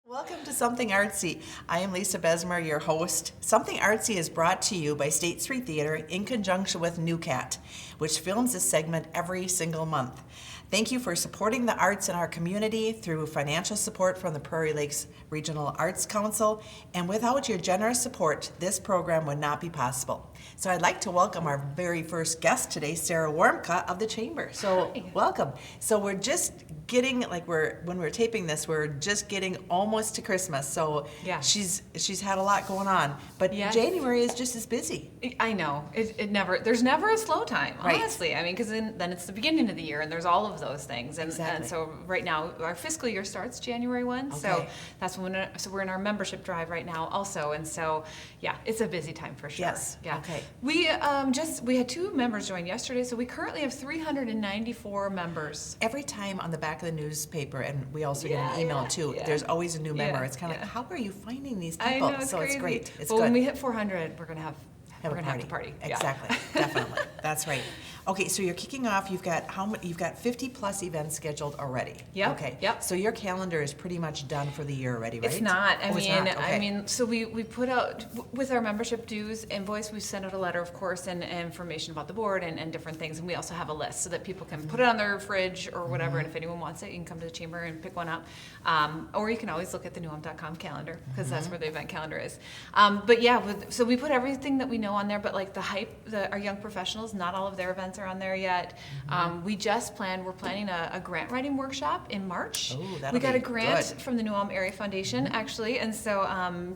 Welcome to Something Artsy. I am Lisa Besmer, your host. Something Artsy is brought to you by State Street Theater in conjunction with NewCat, which films this segment every single month. Thank you for supporting the arts in our community through financial support from the Prairie Lakes Regional Arts Council, and without your generous support, this program would not be possible. So I'd like to welcome our very first guest today, Sarah Warmka of the Chamber. So Hi. welcome. So we're just getting, when we're taping this, we're just getting almost to Christmas. So Yeah. she's had a lot going on, but Yes. January is just as busy. I know. There's never a slow time, Right. honestly. I mean, because then it's the beginning of the year and there's all of those things. And Exactly. so right now, our fiscal year starts January 1. So Okay. that's when, so we're in our membership drive right now also. And so, yeah, it's a busy time for sure. Yes. Yeah. Okay. We we had 2 members join yesterday. So we currently have 394 members. Every time on the back of the newspaper, and we also get Yeah, an email yeah, too, yeah. there's always a new member. Yeah, It's kind of yeah. like, how are you finding these I people? know, it's So crazy. it's great. It's But good. when we hit 400, we're going to have Have we're a gonna have to party. Yeah. Exactly. Definitely. That's right. Okay, so you're kicking off. You've got You've got 50 plus events scheduled already. Yep, Okay. yep. So your calendar is pretty much done for the year already, right? It's not. Oh, it's not. Okay. So we put out with our membership dues invoice. We send out a letter, of course, and information about the board and different things. And we also have a list so that people can put it on their fridge or whatever. And if anyone wants it, you can come to the chamber and pick one up. Or you can always look at the newham.com calendar because that's where the event calendar is. But yeah, so we put everything that we know on there. But like the hype, our young professionals, not all of their events are on there yet. We're planning a grant writing workshop in March. Oh, that'll we got be a grant good. from the New Ulm Area Foundation, actually, and so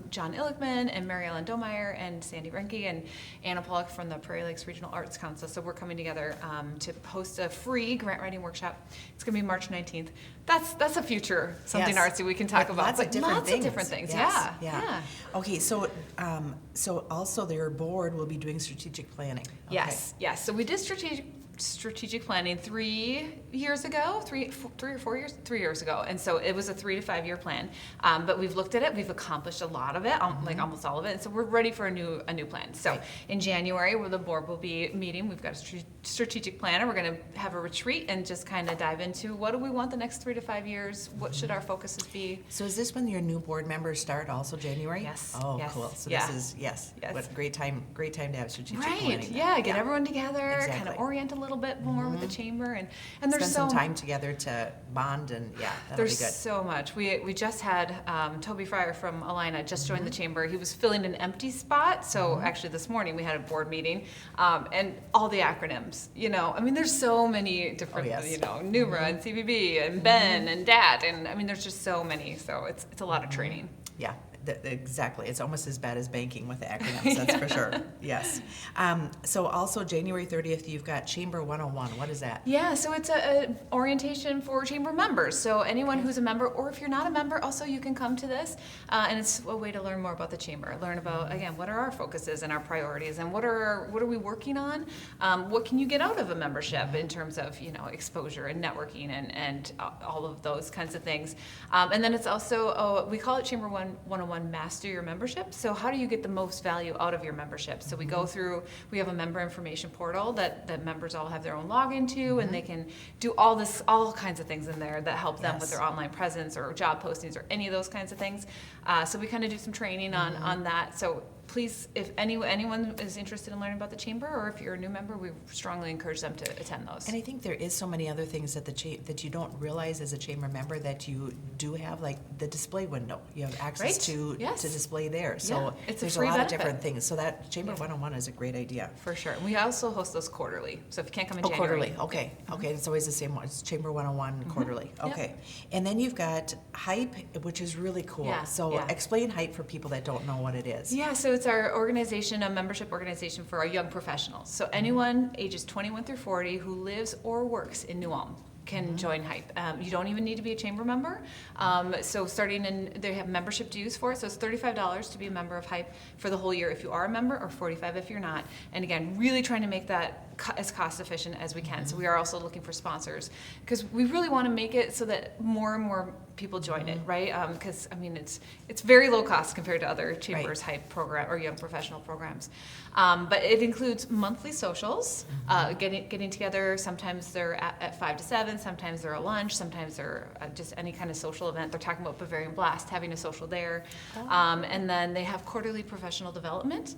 John Illichman and Mary Ellen Domeyer and Sandy Renke and Anna Pollock from the Prairie Lakes Regional Arts Council. So we're coming together to host a free grant writing workshop. It's going to be March 19th. That's a future something Yes. artsy we can talk With about. lots of but different lots things. of different things. Yes. Yeah. Okay, so also their board will be doing strategic planning. Okay. Yes. So we did strategic planning 3 years ago, 3 or 4 years, 3 years ago, and so it was a 3 to 5 year plan. But we've looked at it, we've accomplished a lot of it, like almost all of it, and so we're ready for a new plan. So Right. in January, where the board will be meeting, we've got a strategic planner. We're going to have a retreat and just kind of dive into what do we want the next 3 to 5 years? What should our focuses be? So is this when your new board members start also January? Yes, Oh, yes, cool. So yeah. this is, yes. Yes. What a great time to have strategic Right. planning. then. Yeah. Get everyone together, kind Exactly. of orient a little bit more with the chamber, and there's Spend so some time together to bond and that'll There's be good. so much. We just had Toby Fryer from Alina just joined the chamber. He was filling an empty spot. So actually this morning we had a board meeting and all the acronyms, I mean, there's so many different, Oh, yes. NUMRA and CBB and BEN and DAT. And I mean, there's just so many. So it's a lot of training. Yeah, exactly. It's almost as bad as banking with the acronyms, that's for sure. Yes. So also January 30th, you've got Chamber 101. What is that? Yeah, so it's a orientation for chamber members. So anyone who's a member, or if you're not a member, also you can come to this. And it's a way to learn more about the chamber. Learn about, again, what are our focuses and our priorities, and what are we working on? What can you get out of a membership in terms of, exposure and networking and all of those kinds of things. And then it's also, we call it Chamber 101 Master Your Membership. So how do you get the most value out of your membership? So we go through, we have a member information portal that members all have their own login to, and they can do all kinds of things in there that help them with Yes. their online presence or job postings or any of those kinds of things. So we kind of do some training on that. So please, if anyone is interested in learning about the chamber, or if you're a new member, we strongly encourage them to attend those. And I think there is so many other things that that you don't realize as a chamber member that you do have, like the display window. You have access Right. to Yes. display there. So Yeah. It's a there's free a lot benefit. of different things. So that Chamber 101 is a great idea. For sure. And we also host those quarterly. So if you can't come in Oh, January. quarterly. Okay. Okay. It's always the same one. It's Chamber 101 quarterly. Yep. Okay. And then you've got Hype, which is really cool. Yeah, So yeah. explain Hype for people that don't know what it is. Yeah, so it's our organization, a membership organization for our young professionals. So anyone ages 21 through 40 who lives or works in New Ulm can join Hype. You don't even need to be a chamber member. So they have membership dues for it. So it's $35 to be a member of Hype for the whole year if you are a member, or $45 if you're not. And again, really trying to make that as cost efficient as we can. So we are also looking for sponsors because we really want to make it so that more and more people join it, right? Because I mean, it's very low cost compared to other chambers hype program or young professional programs. But it includes monthly socials, getting together. Sometimes they're at 5 to 7. Sometimes they're a lunch. Sometimes they're just any kind of social event. They're talking about Bavarian Blast, having a social there, and then they have quarterly professional development.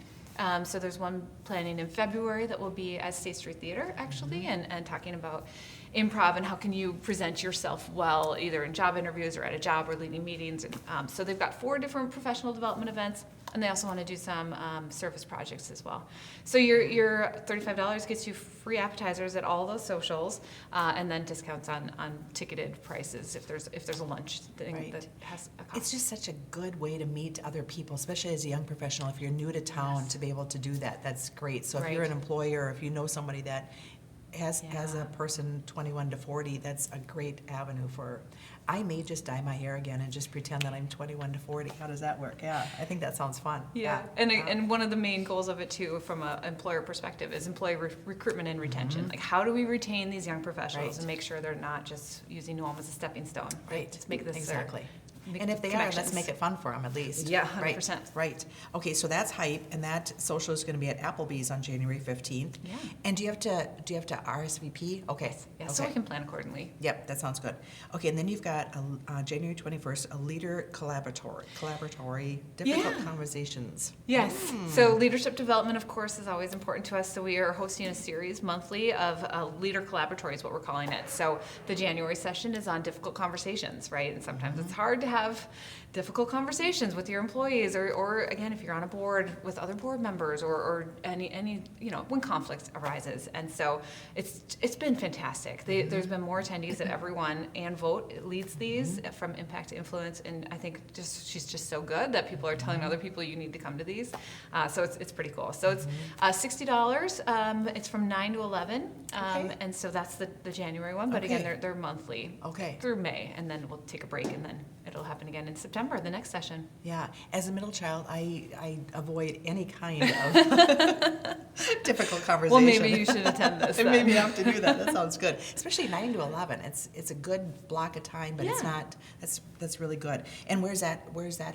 So there's one planning in February that will be at State Street Theater, actually, and talking about improv and how can you present yourself well, either in job interviews or at a job or leading meetings. And so they've got 4 different professional development events, and they also want to do some service projects as well. So your $35 gets you free appetizers at all those socials, and then discounts on ticketed prices if there's a lunch thing that has a cost. It's just such a good way to meet other people, especially as a young professional. If you're new to town, to be able to do that, that's great. So if you're an employer, or if you know somebody that has a person 21 to 40, that's a great avenue for. I may just dye my hair again and just pretend that I'm 21 to 40. How does that work? Yeah, I think that sounds fun. Yeah, and one of the main goals of it too, from an employer perspective, is employee recruitment and retention. Like, how do we retain these young professionals and make sure they're not just using Nome as a stepping stone? Right. Just make this exactly. And if they are, let's make it fun for them at least. Yeah, 100%. Right. Okay, so that's hype, and that social is going to be at Applebee's on January 15th. Yeah. And do you have to RSVP? Okay. Yeah, so we can plan accordingly. Yep, that sounds good. Okay, and then you've got January 21st, a leader collaboratory difficult conversations. Yes. So leadership development, of course, is always important to us. So we are hosting a series monthly of leader collaboratory is what we're calling it. So the January session is on difficult conversations, right? And sometimes it's hard to have difficult conversations with your employees, or again, if you're on a board with other board members, or any when conflict arises. And so it's been fantastic. There's been more attendees at every one. Ann Vogt leads these from Impact to Influence, and I think she's just so good that people are telling other people you need to come to these. So it's pretty cool. So it's $60. It's from 9 to 11, and so that's the January one. But again, they're monthly through May, and then we'll take a break, and then it'll happen again in September, the next session. Yeah. As a middle child, I avoid any kind of difficult conversation. Well, maybe you should attend this. Maybe I have to do that. That sounds good. Especially 9 to 11. It's a good block of time, but it's not. That's really good. And where's that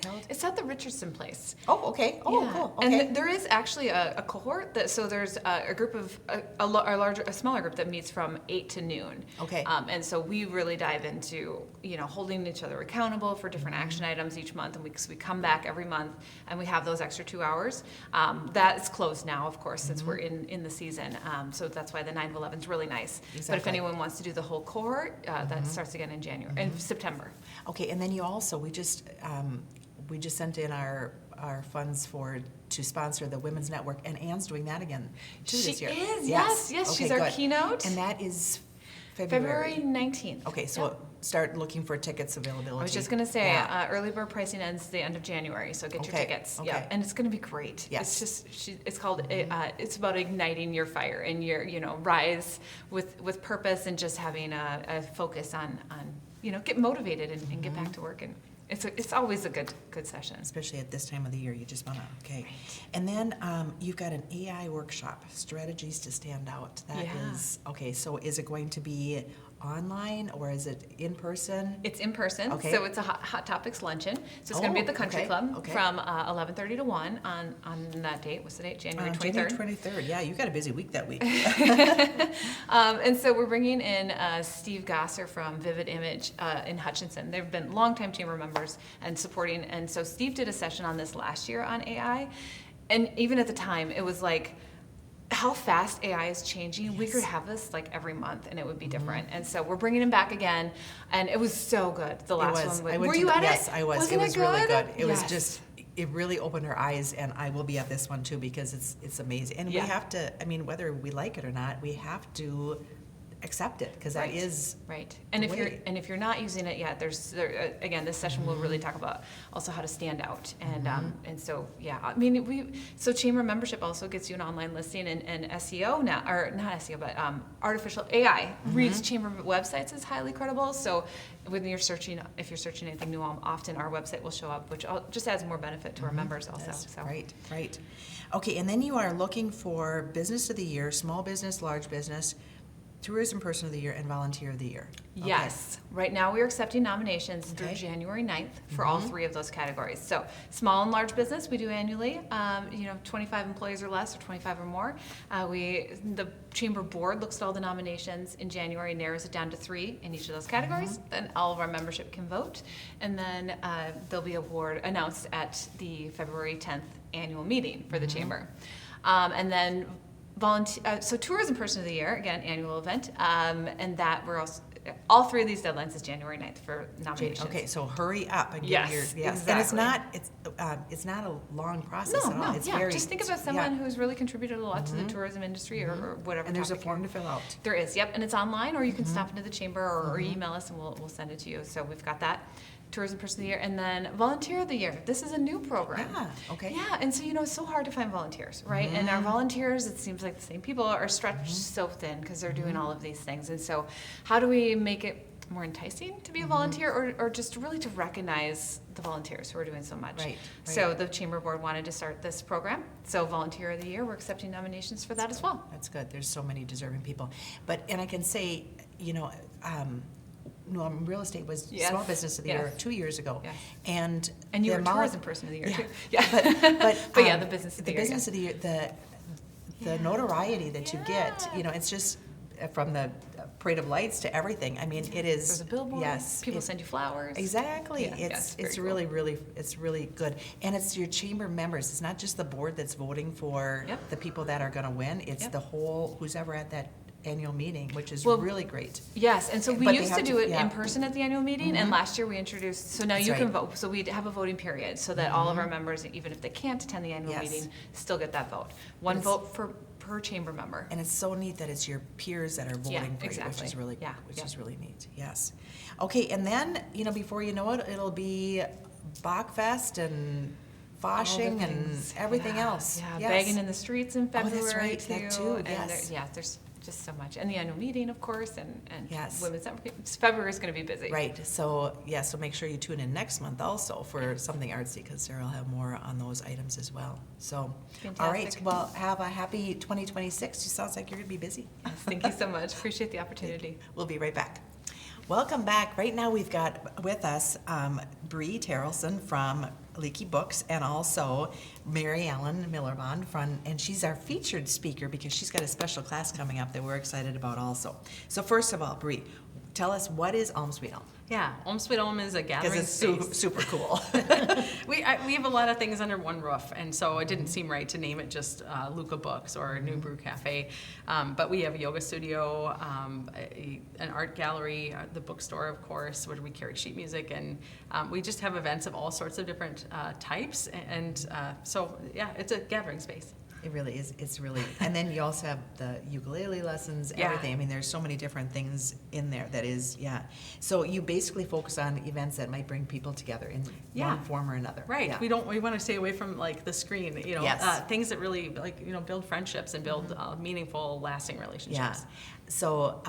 held? It's at the Richardson Place. Oh, okay. Oh, cool. Okay. And there is actually a cohort so there's a group of a smaller group that meets from 8 to noon. Okay. And so we really dive into holding each other accountable for different action items each month, and we come back every month, and we have those extra 2 hours. That is closed now, of course, since we're in the season. So that's why the 9 to 11 is really nice. Exactly. But if anyone wants to do the whole cohort, that starts again in January, in September. Okay, and then you also we just sent in our funds to sponsor the Women's Network, and Ann's doing that again too this year. She is. Yes. Okay, she's our keynote, and that is February 19th. Okay, so start looking for tickets availability. I was just going to say, early bird pricing ends the end of January, so get your tickets. Okay. Yeah, and it's going to be great. Yes. It's just it's called it's about igniting your fire and your rise with purpose, and just having a focus on get motivated and get back to work. And it's always a good session, especially at this time of the year. You just want to Right. And then you've got an AI workshop, strategies to stand out. That is so is it going to be online, or is it in person? It's in person. Okay. So it's a hot topics luncheon. So it's going to be at the Country Club from 11:30 to 1 on that date. What's the date? January 23rd. January 23rd. Yeah, you got a busy week that week. And so we're bringing in Steve Gosser from Vivid Image in Hutchinson. They've been longtime chamber members and supporting. And so Steve did a session on this last year on AI, and even at the time, it was like, how fast AI is changing. We could have this like every month, and it would be different. And so we're bringing him back again, and it was so good. The last one. Were you at it? Yes, I was. Wasn't it was really good. It was just. It really opened our eyes, and I will be at this one too, because it's amazing. And we have to. I mean, whether we like it or not, we have to accept it, because that is right. And the if way. you're not using it yet, again, this session will really talk about also how to stand out, and so yeah, I mean so chamber membership also gets you an online listing, and SEO now, or not SEO, but artificial AI reads chamber websites as highly credible. So when you're searching, if you're searching anything new, often our website will show up, which just adds more benefit to our members also. So. Right. Okay, and then you are looking for Business of the Year, Small Business, Large Business, Tourism Person of the Year, and Volunteer of the Year. Okay. Yes. Right now we're accepting nominations through January 9th for all three of those categories. So small and large business we do annually, 25 employees or less, or 25 or more. The chamber board looks at all the nominations in January, narrows it down to 3 in each of those categories. Then all of our membership can vote, and then there'll be award announced at the February 10th annual meeting for the chamber. And then so Tourism Person of the Year, again, annual event, and that we're also, all 3 of these deadlines is January 9th for nominations. Okay, so hurry up and Yes, get your exactly. And it's not a long process at all. No, It's yeah. very, Just think about someone who's really contributed a lot to the tourism industry or whatever. and there's a topic form you're- to fill out. There is, yep, and it's online, or you can stop into the chamber or email us, and we'll send it to you. So we've got that. Tourism Person of the Year, and then Volunteer of the Year. This is a new program. Yeah, okay. Yeah, and so it's so hard to find volunteers, right? And our volunteers, it seems like the same people, are stretched so thin because they're doing all of these things. And so, how do we make it more enticing to be a volunteer, or just really to recognize the volunteers who are doing so much? Right. So the chamber board wanted to start this program. So Volunteer of the Year, we're accepting nominations for that as well. That's good. There's so many deserving people. And I can say, real estate was Yes, Small Business of the Year yes. 2 years ago. Yes. And And you the were amount- Tourism Person of the Year too. Yeah. Yeah. But yeah, the Business of the Year. Business of the Year, the notoriety that you get, it's just from the parade of lights to everything. I mean, it is. There's a billboard. Yes. People send you flowers. Exactly. Yeah, It's very cool. really it's really good. And it's your chamber members. It's not just the board that's voting for Yep. the people that are going to win. It's Yep. the whole who's ever at that annual meeting, which is Well, really great. Yes, and so we But they used have to to- do it yeah. in person at the annual meeting, and last year we introduced, so now That's you can right. vote. So we have a voting period, so that all of our members, even if they can't attend the annual Yes. meeting, still get that vote. One It's- vote per chamber member. And it's so neat that it's your peers that are voting Yeah, for you, which exactly. is really, Yeah, which yeah. is really neat. Yes. Okay, and then before you know it, it'll be Bachfest and Foshing and things. everything Yeah, else. Yeah, Yes. bagging in the streets in Oh, that's February right, too. that too, And yes. there's just so much. And the annual meeting, of course, and Yes. women's February is going to be busy. Right. So so make sure you tune in next month also for something artsy, because Sarah will have more on those items as well. So, all right. Fantastic. Well, have a happy 2026. You sounds like you're gonna be busy. Yes, thank you so much. Appreciate the opportunity. We'll be right back. Welcome back. Right now we've got with us Bree Terrelson from Leaky Books, and also Mary Ellen Millerbond and she's our featured speaker because she's got a special class coming up that we're excited about also. So first of all, Bree, tell us, what is Home Sweet Home? Yeah, Home Sweet Home is a gathering Because it's space. super cool. We have a lot of things under one roof, and so it didn't seem right to name it just Luca Books or New Brew Cafe. But we have a yoga studio, an art gallery, the bookstore, of course, where we carry sheet music, and we just have events of all sorts of different types. So yeah, it's a gathering space. It really is. It's really, and then you also have the ukulele lessons, Yeah. everything. I mean, there's so many different things in there that is, yeah. So you basically focus on events that might bring people together in Yeah. one form or another. Right. Yeah. We want to stay away from like the screen, Yes. things that really build friendships and build meaningful, lasting relationships. Yeah. So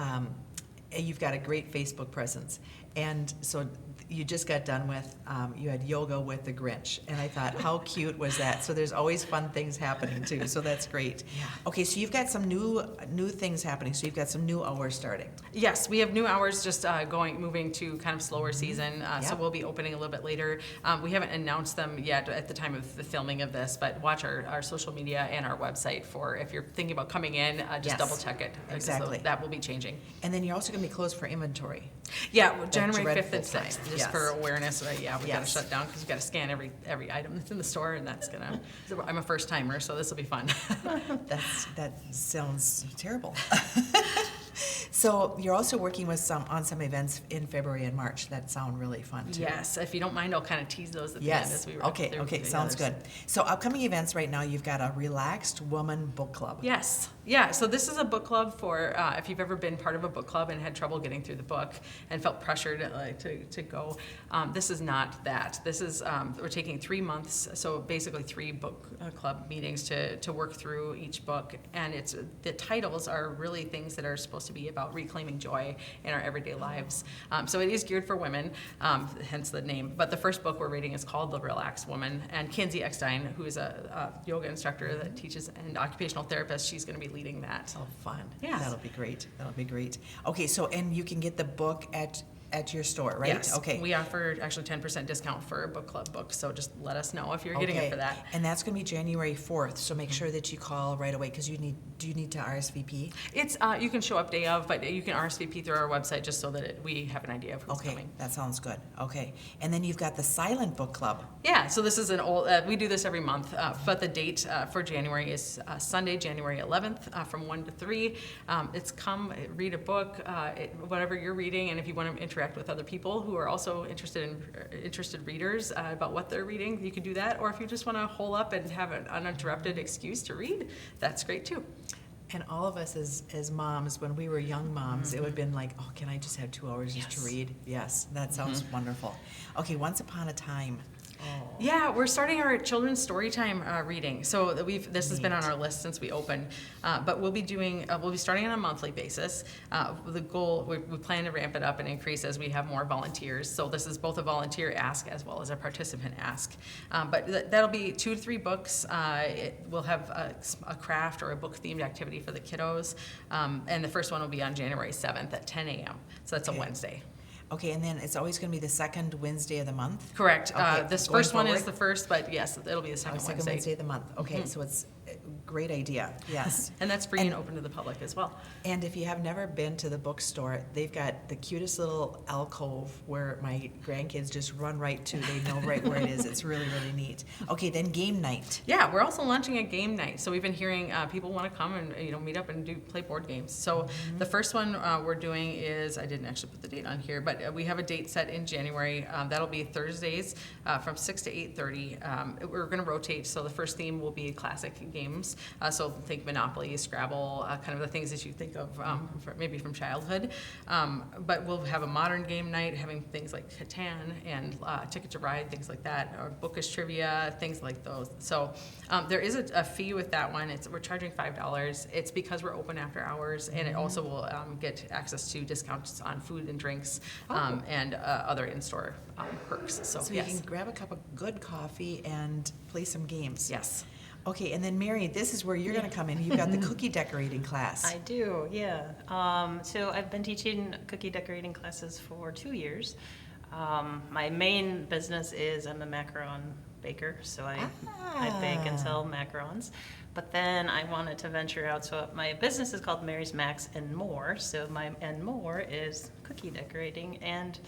you've got a great Facebook presence. And so you just got done with, you had yoga with the Grinch. And I thought, how cute was that? So there's always fun things happening too. So that's great. Yeah. Okay, so you've got some new things happening. So you've got some new hours starting. Yes, we have new hours just moving to kind of slower season, so Yep. we'll be opening a little bit later. We haven't announced them yet at the time of the filming of this, but watch our social media and our website for if you're thinking about coming in, just Yes, double check it. because exactly. That will be changing. And then you're also going to be closed for inventory. Yeah, January 5th dreadful and 6th, time. just Yes. for awareness, right? Yeah, we got to Yes. shut down because we got to scan every item that's in the store, and that's gonna. I'm a first timer, so this will be fun. That sounds terrible. So you're also working with on some events in February and March that sound really fun too. Yes, if you don't mind, I'll kind of tease those at the end Yes. as we run Okay. through Okay. the Sounds others. good. So upcoming events right now, you've got a Relaxed Woman Book Club. Yes, yeah. So this is a book club for if you've ever been part of a book club and had trouble getting through the book and felt pressured to go. This is not that. This is we're taking 3 months, so basically 3 book club meetings to work through each book, and the titles are really things that are supposed to be about reclaiming joy in our everyday lives. So it is geared for women, hence the name. But the first book we're reading is called The Relaxed Woman, and Kinsey Eckstein, who is a yoga instructor that teaches and occupational therapist, she's going to be leading that. Oh, fun. Yeah. That'll be great. That'll be great. Okay, so, and you can get the book at your store, right? Yes. Okay. We offer actually 10% discount for book club books, so just let us know if you're getting it for that. And that's going to be January 4th, so make sure that you call right away, because do you need to RSVP? It's you can show up day of, but you can RSVP through our website just so that we have an idea of who's Okay, coming. that sounds good. Okay. And then you've got the Silent Book Club. Yeah, so this is an old, we do this every month, but the date for January is Sunday, January 11th from 1 to 3. It's come, read a book, whatever you're reading, and if you want to interact with other people who are also interested readers about what they're reading, you can do that. Or if you just want to hole up and have an uninterrupted excuse to read, that's great too. And all of us as moms, when we were young moms, it would have been like, oh, can I just have 2 hours just to Yes. read? Yes, that sounds wonderful. Okay, Once Upon a Time. Oh. Yeah, we're starting our children's storytime reading. So this has been on our list since we opened, but we'll be starting on a monthly basis. The goal, we plan to ramp it up and increase as we have more volunteers. So this is both a volunteer ask as well as a participant ask. But that'll be 2 to 3 books. We'll have a craft or a book themed activity for the kiddos, and the first one will be on January 7th at 10 a.m. So that's a Wednesday. Okay, and then it's always going to be the second Wednesday of the month? Correct. Okay, This going first one is forward? the first, but yes, it'll be the second Second Wednesday. Wednesday of the month. Okay, so it's a great idea. Yes. And that's free and open to the public as well. And if you have never been to the bookstore, they've got the cutest little alcove where my grandkids just run right to. They know right where it is. It's really, really neat. Okay, then game night. Yeah, we're also launching a game night. So we've been hearing people want to come and meet up and play board games. So the first one we're doing is, I didn't actually put the date on here, but we have a date set in January. That'll be Thursdays from 6 to 8:30. We're going to rotate. So the first theme will be classic games. So think Monopoly, Scrabble, kind of the things that you think of maybe from childhood. But we'll have a modern game night, having things like Catan and Ticket to Ride, things like that, or bookish trivia, things like those. So there is a fee with that one. We're charging $5. It's because we're open after hours, and it also will get access to discounts on food and drinks and other in-store perks. So So yes. you can grab a cup of good coffee and play some games. Yes. Okay, and then Mary, this is where you're going to come in. You've got the cookie decorating class. I do, yeah. So I've been teaching cookie decorating classes for 2 years. My main business is I'm a macaron baker, so I bake and sell macarons. But then I wanted to venture out, so my business is called Mary's Macs and More. So my and more is cookie decorating, and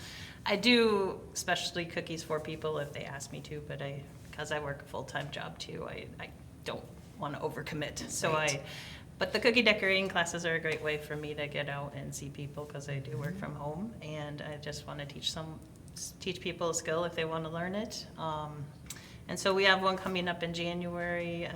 I do specialty cookies for people if they ask me to. But because I work a full-time job too, I don't want to overcommit. So Right. But the cookie decorating classes are a great way for me to get out and see people because I do work from home, and I just want to teach people a skill if they want to learn it. And so we have one coming up in January.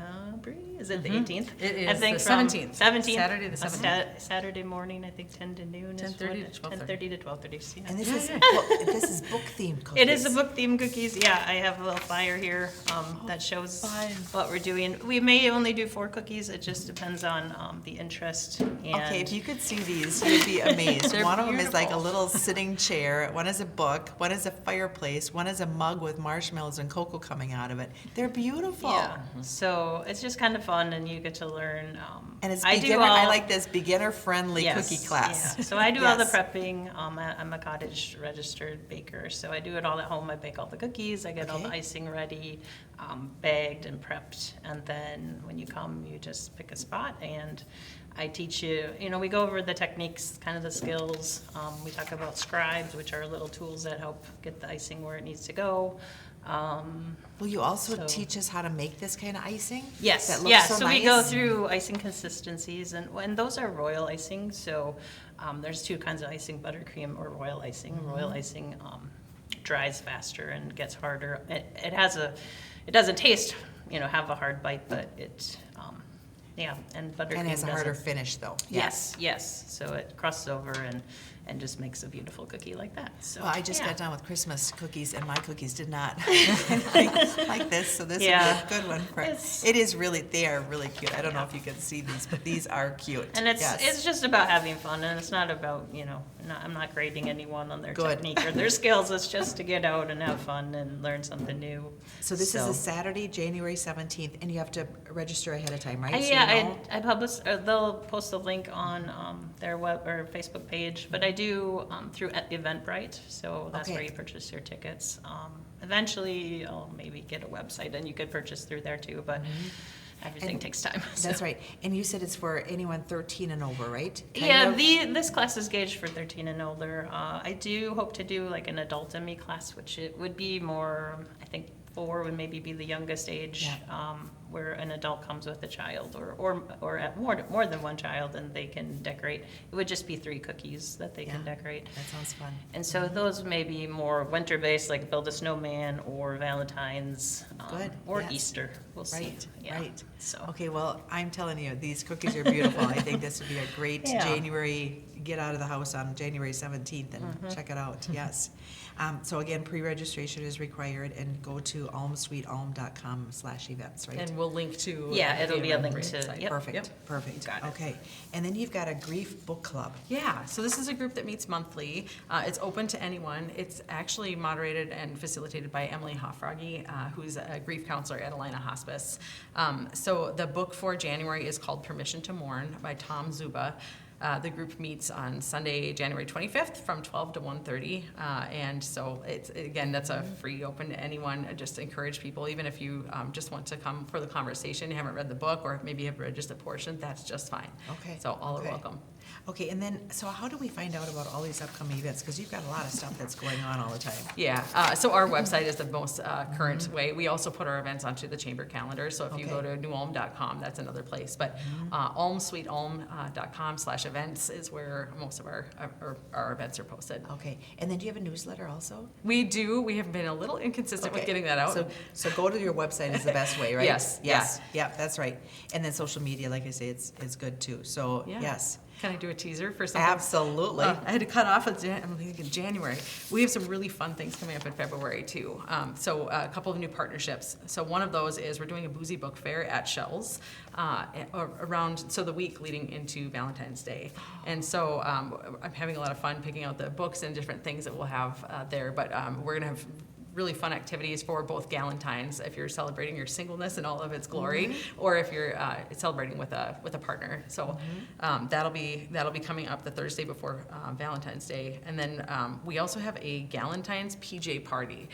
Bree, is it the 18th? It is I think the from 17th. 17th. Saturday the 17th. Saturday morning, I think 10 to noon. 10:30 to 12:30. 10:30 to 12:30. Yeah. And this is this is book themed cookies. It is a book themed cookies. Yeah, I have a little flyer here that shows fun. what we're doing. We may only do 4 cookies. It just depends on the interest. And Okay, if you could see these, you'd be amazed. They're One of them is like a beautiful. little sitting chair. One is a book. One is a fireplace. One is a mug with marshmallows and cocoa coming out of it. They're beautiful. Yeah, so it's just kind of fun, and you get to learn. And it's I do beginner. all- I like this beginner-friendly Yes, cookie class. yeah. So I do all the Yes. prepping. I'm a cottage registered baker, so I do it all at home. I bake all the cookies. I get all the Okay. icing ready, bagged and prepped, and then when you come, you just pick a spot and I teach you. We go over the techniques, kind of the skills. We talk about scribes, which are little tools that help get the icing where it needs to go. Will you also So- teach us how to make this kind of icing? Yes, That looks yeah, so so we go nice? through icing consistencies, and those are royal icing, so there's two kinds of icing, buttercream or royal icing. Royal icing dries faster and gets harder. It doesn't taste, have a hard bite, but and buttercream And has a harder doesn't. finish, though. Yes, so it crusts over and just makes a beautiful cookie like that, so. Well, I just yeah. got done with Christmas cookies, and my cookies did not like this, so this Yeah. would be a good one. It's- They are really cute. I don't know if you can see these, but these are cute. And it's Yes. just about having fun, and it's not about, I'm not grading anyone on their Good. technique or their skills. It's just to get out and have fun and learn something new. So this is a Saturday, January 17th, and you have to register ahead of time, right? So you know? I publish, they'll post a link on their web or Facebook page, but I do through Eventbrite, so that's Okay. where you purchase your tickets. Eventually, I'll maybe get a website, and you could purchase through there too, but everything And takes time. That's so. right. And you said it's for anyone 13 and over, right? Kind Yeah, of? this class is gauged for 13 and older. I do hope to do like an adult ME class, which it would be more, I think 4 would maybe be the youngest age, where an adult comes with a child or at more than one child, and they can decorate. It would just be 3 cookies that they can Yeah. decorate. That sounds fun. And so those may be more winter-based, like build a snowman or Valentine's, Good, or yes. Easter. We'll see. Right, Yeah. right. So. Okay, well, I'm telling you, these cookies are beautiful. I think this would be a great Yeah. January, get out of the house on January 17th and check it out, yes. So again, pre-registration is required, and go to almsweetalm.com/events, right? And we'll link to. Yeah, the it'll be a link Eventbrite to- site. yep. Perfect, perfect. Got it. Okay, and then you've got a grief book club. Yeah, so this is a group that meets monthly. It's open to anyone. It's actually moderated and facilitated by Emily Hoffragi, who's a grief counselor at Alina Hospice. So the book for January is called Permission to Mourn by Tom Zuba. The group meets on Sunday, January 25th from 12 to 1:30. And so that's a free, open to anyone. I just encourage people, even if you just want to come for the conversation, you haven't read the book, or maybe have read just a portion, that's just fine. Okay. So all Okay. are welcome. Okay, and then, so how do we find out about all these upcoming events? Because you've got a lot of stuff that's going on all the time. Yeah, so our website is the most current way. We also put our events onto the chamber calendar, so if you go to newulm.com, that's another place. But almsweetalm.com/events is where most of our events are posted. Okay, and then do you have a newsletter also? We do. We have been a little inconsistent with getting that out. So go to your website is the best way, right? Yes, Yes, yeah, that's right. And then social media, like I say, it's good too. So, Yeah. yes. Can I do a teaser for something? Absolutely. I had to cut off I'm thinking January. We have some really fun things coming up in February too. So a couple of new partnerships. So one of those is we're doing a boozy book fair at Shell's the week leading into Valentine's Day. And so I'm having a lot of fun picking out the books and different things that we'll have there. But we're gonna have really fun activities for both Galentines, if you're celebrating your singleness in all of its glory, or if you're celebrating with a partner. So that'll be coming up the Thursday before Valentine's Day, and then we also have a Galentine's PJ party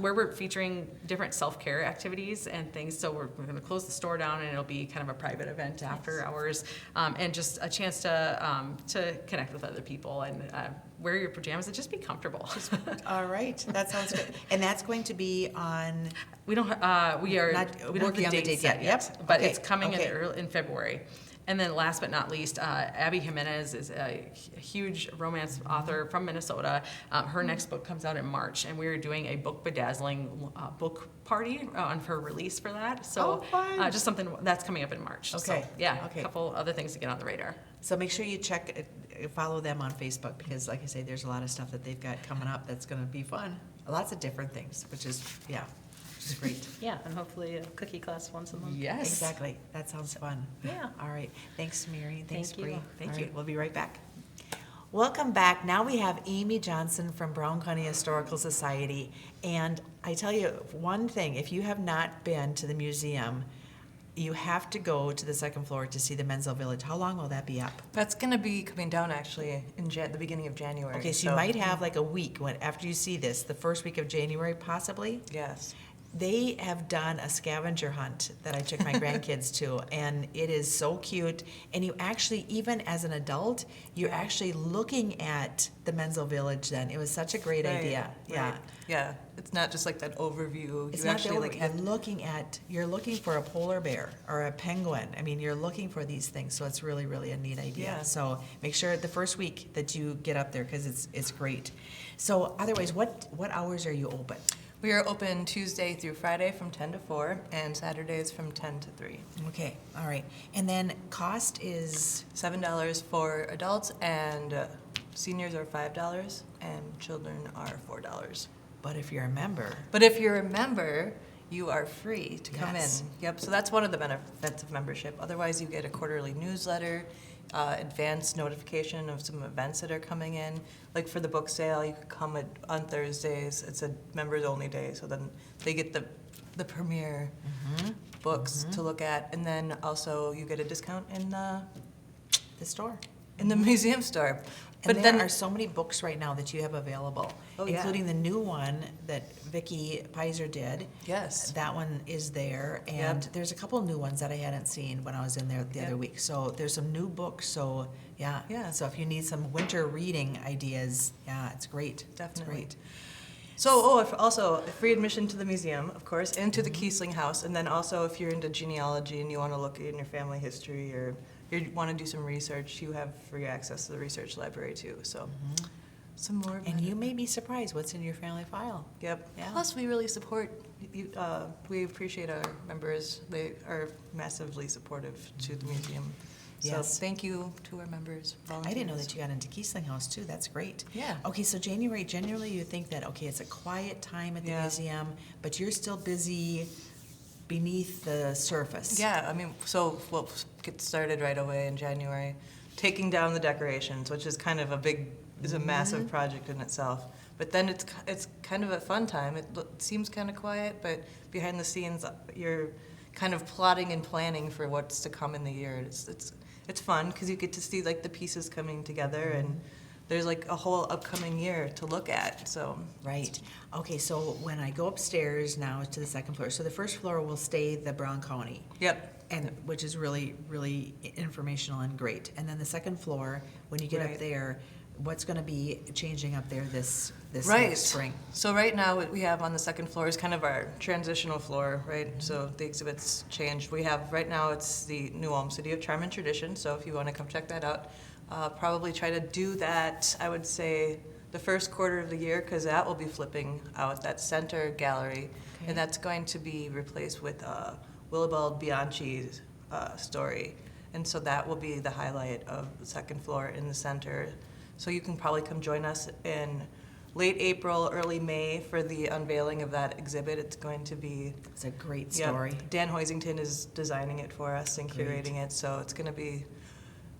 where we're featuring different self-care activities and things. So we're going to close the store down, and it'll be kind of a private event after hours, and just a chance to connect with other people and wear your pajamas and just be comfortable. All right, that sounds good. And that's going to be on, We don't. We are Not we don't working have on the the date date set yet. yet, Yep. but Okay, it's coming okay. in February. And then last but not least, Abby Jimenez is a huge romance author from Minnesota. Her next book comes out in March, and we are doing a book bedazzling book party on her release for that. So fun. just something that's coming up in March. Okay, So, yeah, okay. a couple other things to get on the radar. so make sure you follow them on Facebook, because like I say, there's a lot of stuff that they've got coming up that's gonna be fun. Lots of different things, which is great. Yeah, and hopefully a cookie class once a month. Yes. Exactly, that sounds fun. Yeah. All right, thanks, Mary, thanks, Thank you. Bree. Thank All you. right, we'll be right back. Welcome back. Now we have Amy Johnson from Brown County Historical Society. And I tell you one thing, if you have not been to the museum, you have to go to the second floor to see the Menzel Village. How long will that be up? That's going to be coming down actually in the beginning of January. Okay, so you might have like a week after you see this, the first week of January possibly. Yes. They have done a scavenger hunt that I took my grandkids to, and it is so cute. And you actually, even as an adult, you're actually looking at the Menzel Village then. It was such a great idea. Yeah. Yeah. It's not just like that overview. It's You not actually the like you're looking for a polar bear or a penguin. I mean, you're looking for these things, so it's really, really a neat idea. Yeah. So make sure the first week that you get up there because it's great. So otherwise, what hours are you open? We are open Tuesday through Friday from 10 to 4 and Saturdays from 10 to 3. Okay, all right. And then cost is $7 for adults, and seniors are $5 and children are $4. but if you're a member, But if you're a member, you are free to come Yes. in. Yep, so that's one of the benefits of membership. Otherwise, you get a quarterly newsletter, advance notification of some events that are coming in. Like for the book sale, you could come on Thursdays. It's a members-only day, so then they get the premiere books to look at. And then also you get a discount in the store. the museum store. And But there then are so many books right now that you have available, Oh, yeah. including the new one that Vicki Pizer did. Yes. That one is there, and Yep. there's a couple new ones that I hadn't seen when I was in there the other Yep. week. So there's some new books, so yeah. Yeah. So if you need some winter reading ideas, yeah, it's great. Definitely. It's great. So, also free admission to the museum, of course, and to the Kiesling House. And then also, if you're into genealogy and you want to look in your family history or you want to do some research, you have free access to the research library too. So, some more. And you may be surprised what's in your family file. Yep. Yeah. Plus, we really support. We appreciate our members. They are massively supportive to the museum. Yes. So, thank you to our members. I didn't know volunteers. that you got into Kiesling House too. That's great. Yeah. Okay, so January, generally you think that, okay, it's a quiet time at the Yeah. museum, but you're still busy beneath the surface. Yeah, I mean, so we'll get started right away in January, taking down the decorations, which is kind of is a massive project in itself. But then it's kind of a fun time. It seems kind of quiet, but behind the scenes, you're kind of plotting and planning for what's to come in the year. It's fun because you get to see like the pieces coming together, and there's like a whole upcoming year to look at. So Right. Okay, so when I go upstairs now to the second floor, so the first floor will stay the Brown County, yep, and which is really, really informational and great. And then the second floor, when you get up Right. there, what's going to be changing up there this right. next spring? So right now, what we have on the second floor is kind of our transitional floor, right? So the exhibits changed. We have, right now, it's the New Ulm City of Charm and Tradition, so if you want to come check that out, probably try to do that, I would say, the first quarter of the year, because that will be flipping out, that center gallery, Okay. and that's going to be replaced with Willibald Bianchi's story. And so that will be the highlight of the second floor in the center. So you can probably come join us in late April, early May for the unveiling of that exhibit. It's going to be, It's a great yep, story. Dan Hoisington is designing it for us and Great. curating it, so it's going to be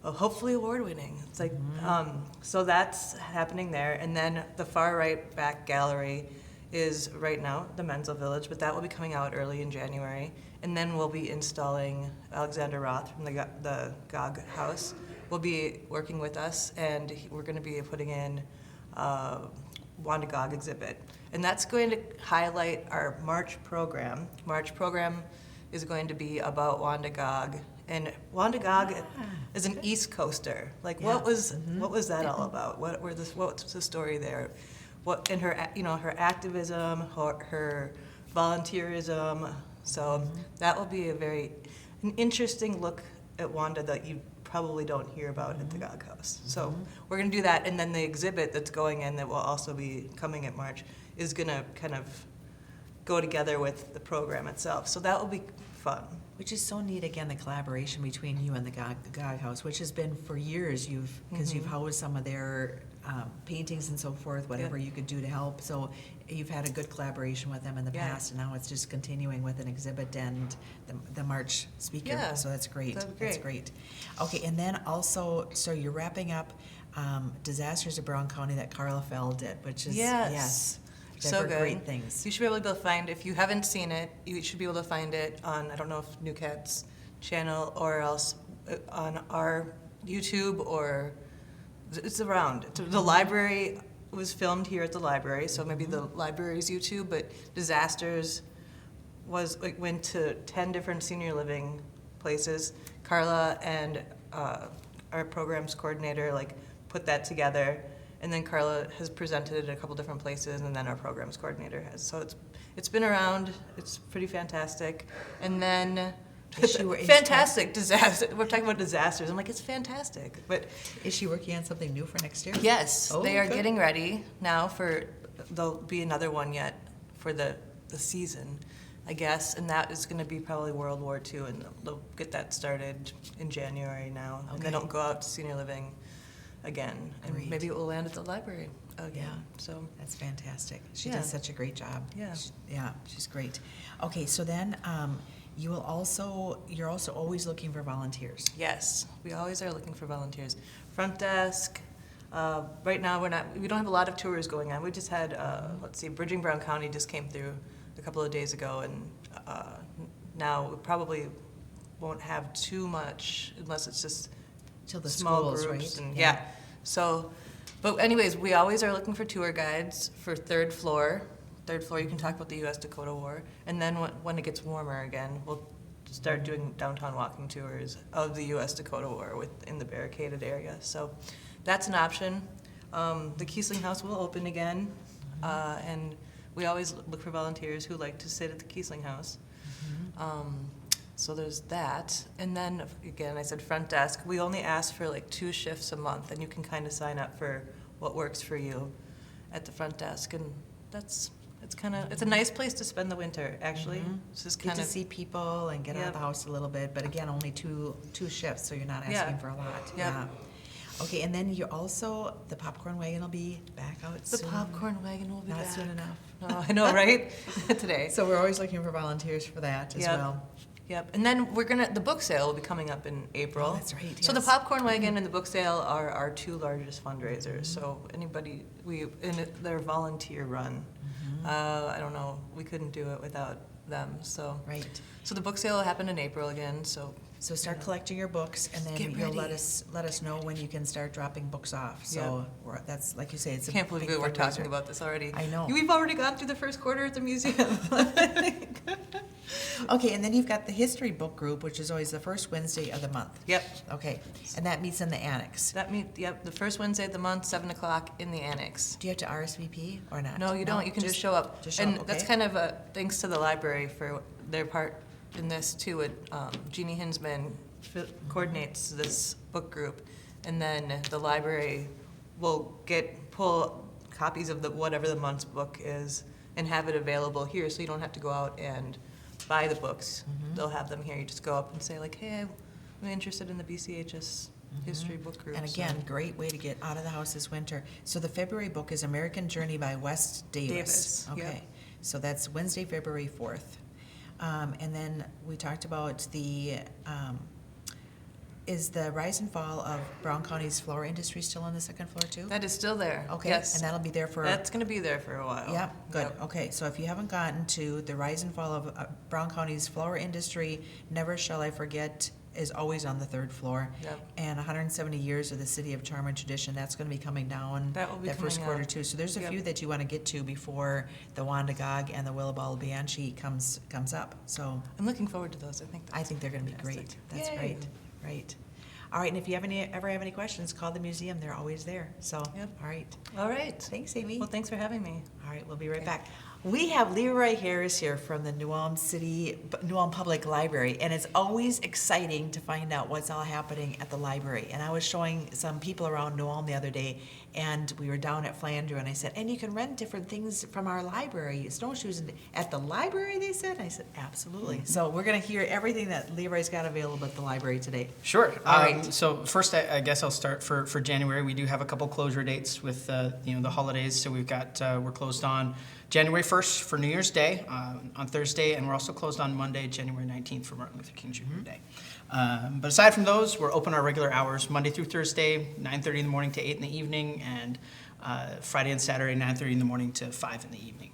hopefully award-winning. It's like, Mm-hmm. so that's happening there. And then the far right back gallery is right now the Menzel Village, but that will be coming out early in January. And then we'll be installing Alexander Roth from the Gog House. Will be working with us, and we're going to be putting in Wanda Gog exhibit. And that's going to highlight our March program. March program is going to be about Wanda Gog. And Wanda Gog is an East Coaster. Like, what was that all about? What's the story there? What in her her activism, her volunteerism. So that will be an interesting look at Wanda that you probably don't hear about at the Gog House. So we're going to do that, and then the exhibit that's going in that will also be coming at March is going to kind of go together with the program itself. So that will be fun. Which is so neat, again, the collaboration between you and the Gog House, which has been for years, because you've housed some of their paintings and so forth, whatever you could do to help. So you've had a good collaboration with them in the Yeah. past, and now it's just continuing with an exhibit and the March speaker. Yeah, So that's great. that'd be That's great. great. Okay, and then also, so you're wrapping up Disasters of Brown County that Carla Fell did, which is, Yes. I've So heard good. great things. You should be able to find, if you haven't seen it, you should be able to find it on, I don't know if New Cat's channel or else on our YouTube, or it's around. The library was filmed here at the library, so maybe the library's YouTube, but Disasters went to 10 different senior living places. Carla and our programs coordinator put that together, and then Carla has presented it at a couple different places, and then our programs coordinator has. So it's been around. It's pretty fantastic. And then fantastic disaster. We're talking about disasters. I'm like, it's fantastic. But Is she working on something new for next year? yes, Oh, they are good. getting ready now for. There'll be another one yet for the season, I guess, and that is going to be probably World War II, and they'll get that started in January now, and then Okay. it'll go out to senior living again, and Great. maybe it will land at the library again. Yeah. So That's fantastic. She Yeah. does such a great job. Yeah. Yeah, she's great. Okay, so then you're also always looking for volunteers. yes, we always are looking for volunteers. Front desk. Right now we don't have a lot of tours going on. We just had Bridging Brown County just came through a couple of days ago, and now we probably won't have too much unless it's just Till the small schools, groups. right? And yeah. So, but anyways, we always are looking for tour guides for third floor. Third floor, you can talk about the U.S.-Dakota War, and then when it gets warmer again, we'll start doing downtown walking tours of the U.S.-Dakota War within the barricaded area. So that's an option. The Kiesling House will open again, and we always look for volunteers who like to sit at the Kiesling House. So there's that. And then, again, I said front desk. We only ask for 2 shifts a month, and you can kind of sign up for what works for you at the front desk. And it's a nice place to spend the winter, actually. It's just Get kind to of, see people and get out of Yep. the house a little bit, but again, only two shifts, so you're not asking Yeah. for a lot. Yep. Yeah. Okay, and then the popcorn wagon will be back out the soon. popcorn wagon will be Not back. soon enough. No, I know, right? Today. So we're always looking for volunteers for that as Yep. well. Yep, and then the book sale will be coming up in April. Oh, that's right, So the yes. popcorn wagon and the book sale are our 2 largest fundraisers. So anybody, they're volunteer run. I don't know, we couldn't do it without them, so. Right. So the book sale will happen in April again, so. So start collecting your books, and then Get you'll let ready. us know when you can start dropping books off. So that's, like you say, it's a Can't believe big we're talking fundraiser. about this already. I know. We've already gone through the first quarter at the museum. Okay, and then you've got the history book group, which is always the first Wednesday of the month. Yep, Okay, and that meets in the annex. the first Wednesday of the month, 7 o'clock in the annex. Do you have to RSVP or not? No, you don't. You can just show up. Just show And up, that's okay. kind of thanks to the library for their part in this too. Jeannie Hinsman coordinates this book group, and then the library will pull copies of whatever the month's book is and have it available here, so you don't have to go out and buy the books. They'll have them here. You just go up and say hey, I'm interested in the BCHS history book group. And again, great way to get out of the house this winter. So the February book is American Journey by Wes Davis. Davis, Okay, yep. so that's Wednesday, February 4th. And then we talked about is the rise and fall of Brown County's flower industry still on the second floor too? that is still there. Okay, Yes. and that'll be there for... That's going to be there for a while. Yeah, good. Yep. Okay, so if you haven't gotten to the rise and fall of Brown County's flower industry, Never Shall I Forget is always on the 3rd floor. Yep. And 170 years of the City of Charm and Tradition, that's going to be coming down That will be first coming quarter out. too. So there's a Yep. few that you want to get to before the Wandagog and the Willaball Banshee comes up. So I'm looking forward to those. I think they're going to be great. Fantastic. That's Yay. great. Right. All right, and if you ever have any questions, call the museum. They're always there. So, Yep. all right. All right. Thanks, Amy. Well, thanks for having me. All right, we'll be right Okay. back. We have Leroy Harris here from the New Ulm Public Library, and it's always exciting to find out what's all happening at the library. And I was showing some people around New Ulm the other day, and we were down at Flandreau, and I said, and you can rent different things from our library, snowshoes, at the library, they said? And I said, absolutely. So we're gonna hear everything that Leroy's got available at the library today. Sure. All right. So first, I guess I'll start for January. We do have a couple closure dates with the holidays. So we've got we're closed on January 1st for New Year's Day on Thursday, and we're also closed on Monday, January 19th for Martin Luther King Jr. Day. But aside from those, we're open our regular hours Monday through Thursday, 9:30 in the morning to 8 in the evening, and Friday and Saturday, 9:30 in the morning to 5 in the evening.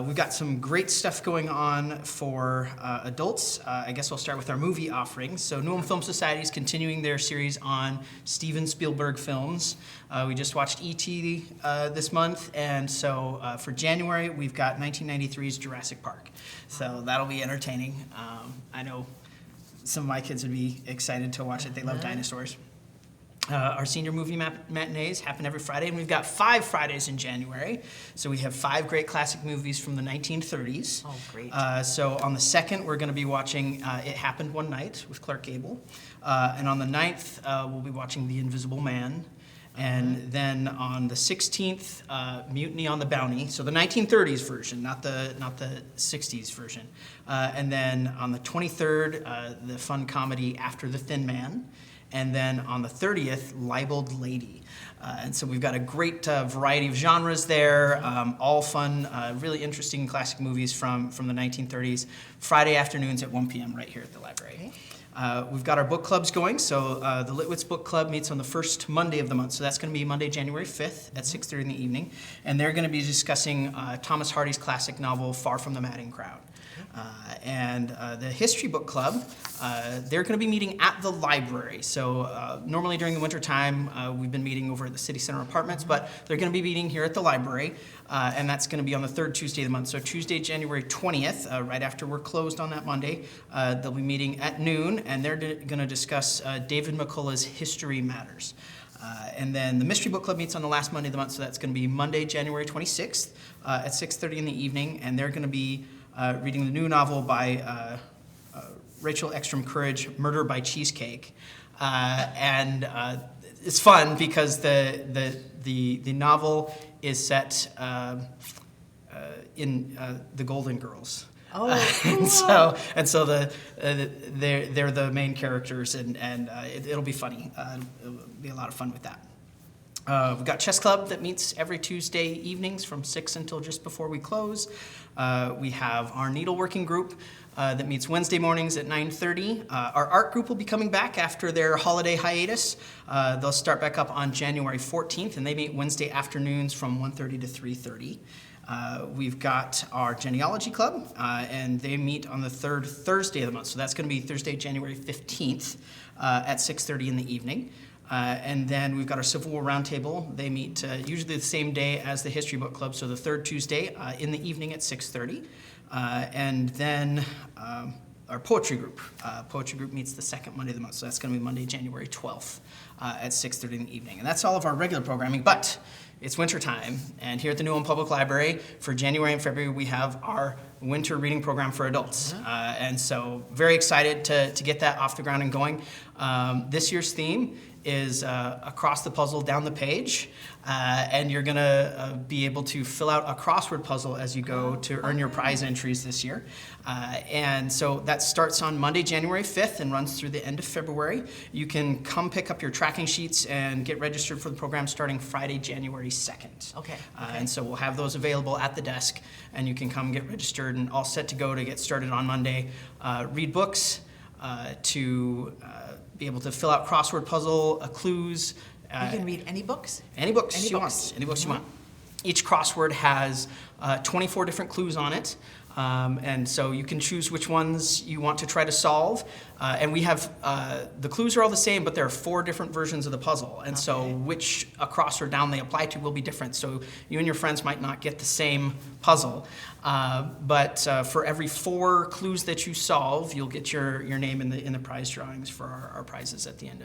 We've got some great stuff going on for adults. I guess we'll start with our movie offerings. So New Ulm Film Society is continuing their series on Steven Spielberg films. We just watched E.T. This month, and so for January, we've got 1993's Jurassic Park. So that'll be entertaining. I know some of my kids would be excited to watch it. They love dinosaurs. Our senior movie matinees happen every Friday, and we've got 5 Fridays in January. So we have 5 great classic movies from the 1930s. Oh, great. So on the 2nd, we're going to be watching It Happened One Night with Clark Gable. And on the 9th, we'll be watching The Invisible Man. And then on the 16th, Mutiny on the Bounty. So the 1930s version, not the 60s version. And then on the 23rd, the fun comedy After the Thin Man. And then on the 30th, Libeled Lady. And so we've got a great variety of genres there, all fun, really interesting classic movies from the 1930s. Friday afternoons at 1 p.m. right here at the library. We've got our book clubs going. So the Litwitz Book Club meets on the first Monday of the month. So that's going to be Monday, January 5th at 6:30 in the evening. And they're going to be discussing Thomas Hardy's classic novel, Far from the Madding Crowd. And the History Book Club, they're going to be meeting at the library. So normally during the winter time, we've been meeting over at the City Center Apartments, but they're going to be meeting here at the library, and that's going to be on the 3rd Tuesday of the month. So Tuesday, January 20th, right after we're closed on that Monday, they'll be meeting at noon, and they're going to discuss David McCullough's History Matters. And then the Mystery Book Club meets on the last Monday of the month, so that's going to be Monday, January 26th at 6:30 in the evening, and they're going to be reading the new novel by Rachel Ekstrom Courage, Murder by Cheesecake. And it's fun because the novel is set in the Golden Girls. Oh, and so they're the main characters, and it'll be funny. It'll be a lot of fun with that. We've got Chess Club that meets every Tuesday evenings from 6 until just before we close. We have our needleworking group that meets Wednesday mornings at 9:30. Our art group will be coming back after their holiday hiatus. They'll start back up on January 14th, and they meet Wednesday afternoons from 1:30 to 3:30. We've got our genealogy club, and they meet on the 3rd Thursday of the month. So that's going to be Thursday, January 15th at 6:30 in the evening. And then we've got our Civil War Roundtable. They meet usually the same day as the History Book Club, so the 3rd Tuesday in the evening at 6:30. And then our poetry group. Poetry group meets the 2nd Monday of the month, so that's going to be Monday, January 12th at 6:30 in the evening. And that's all of our regular programming, but it's winter time, and here at the New Ulm Public Library for January and February we have our winter reading program for adults. And so very excited to get that off the ground and going. This year's theme is across the puzzle, down the page, and you're gonna be able to fill out a crossword puzzle as you go to earn your prize entries this year. And so that starts on Monday, January 5th and runs through the end of February. You can come pick up your tracking sheets and get registered for the program starting Friday, January 2nd. Okay. And so we'll have those available at the desk, and you can come get registered and all set to go to get started on Monday. Read books, to be able to fill out crossword puzzle, clues. You can read any books? Any books Any you books. want. Any books you want. Each crossword has 24 different clues on it. And so you can choose which ones you want to try to solve. And we have, the clues are all the same, but there are 4 different versions of the puzzle. And so which across or down they apply to will be different. So you and your friends might not get the same puzzle. But for every 4 clues that you solve, you'll get your name in the prize drawings for our prizes at the end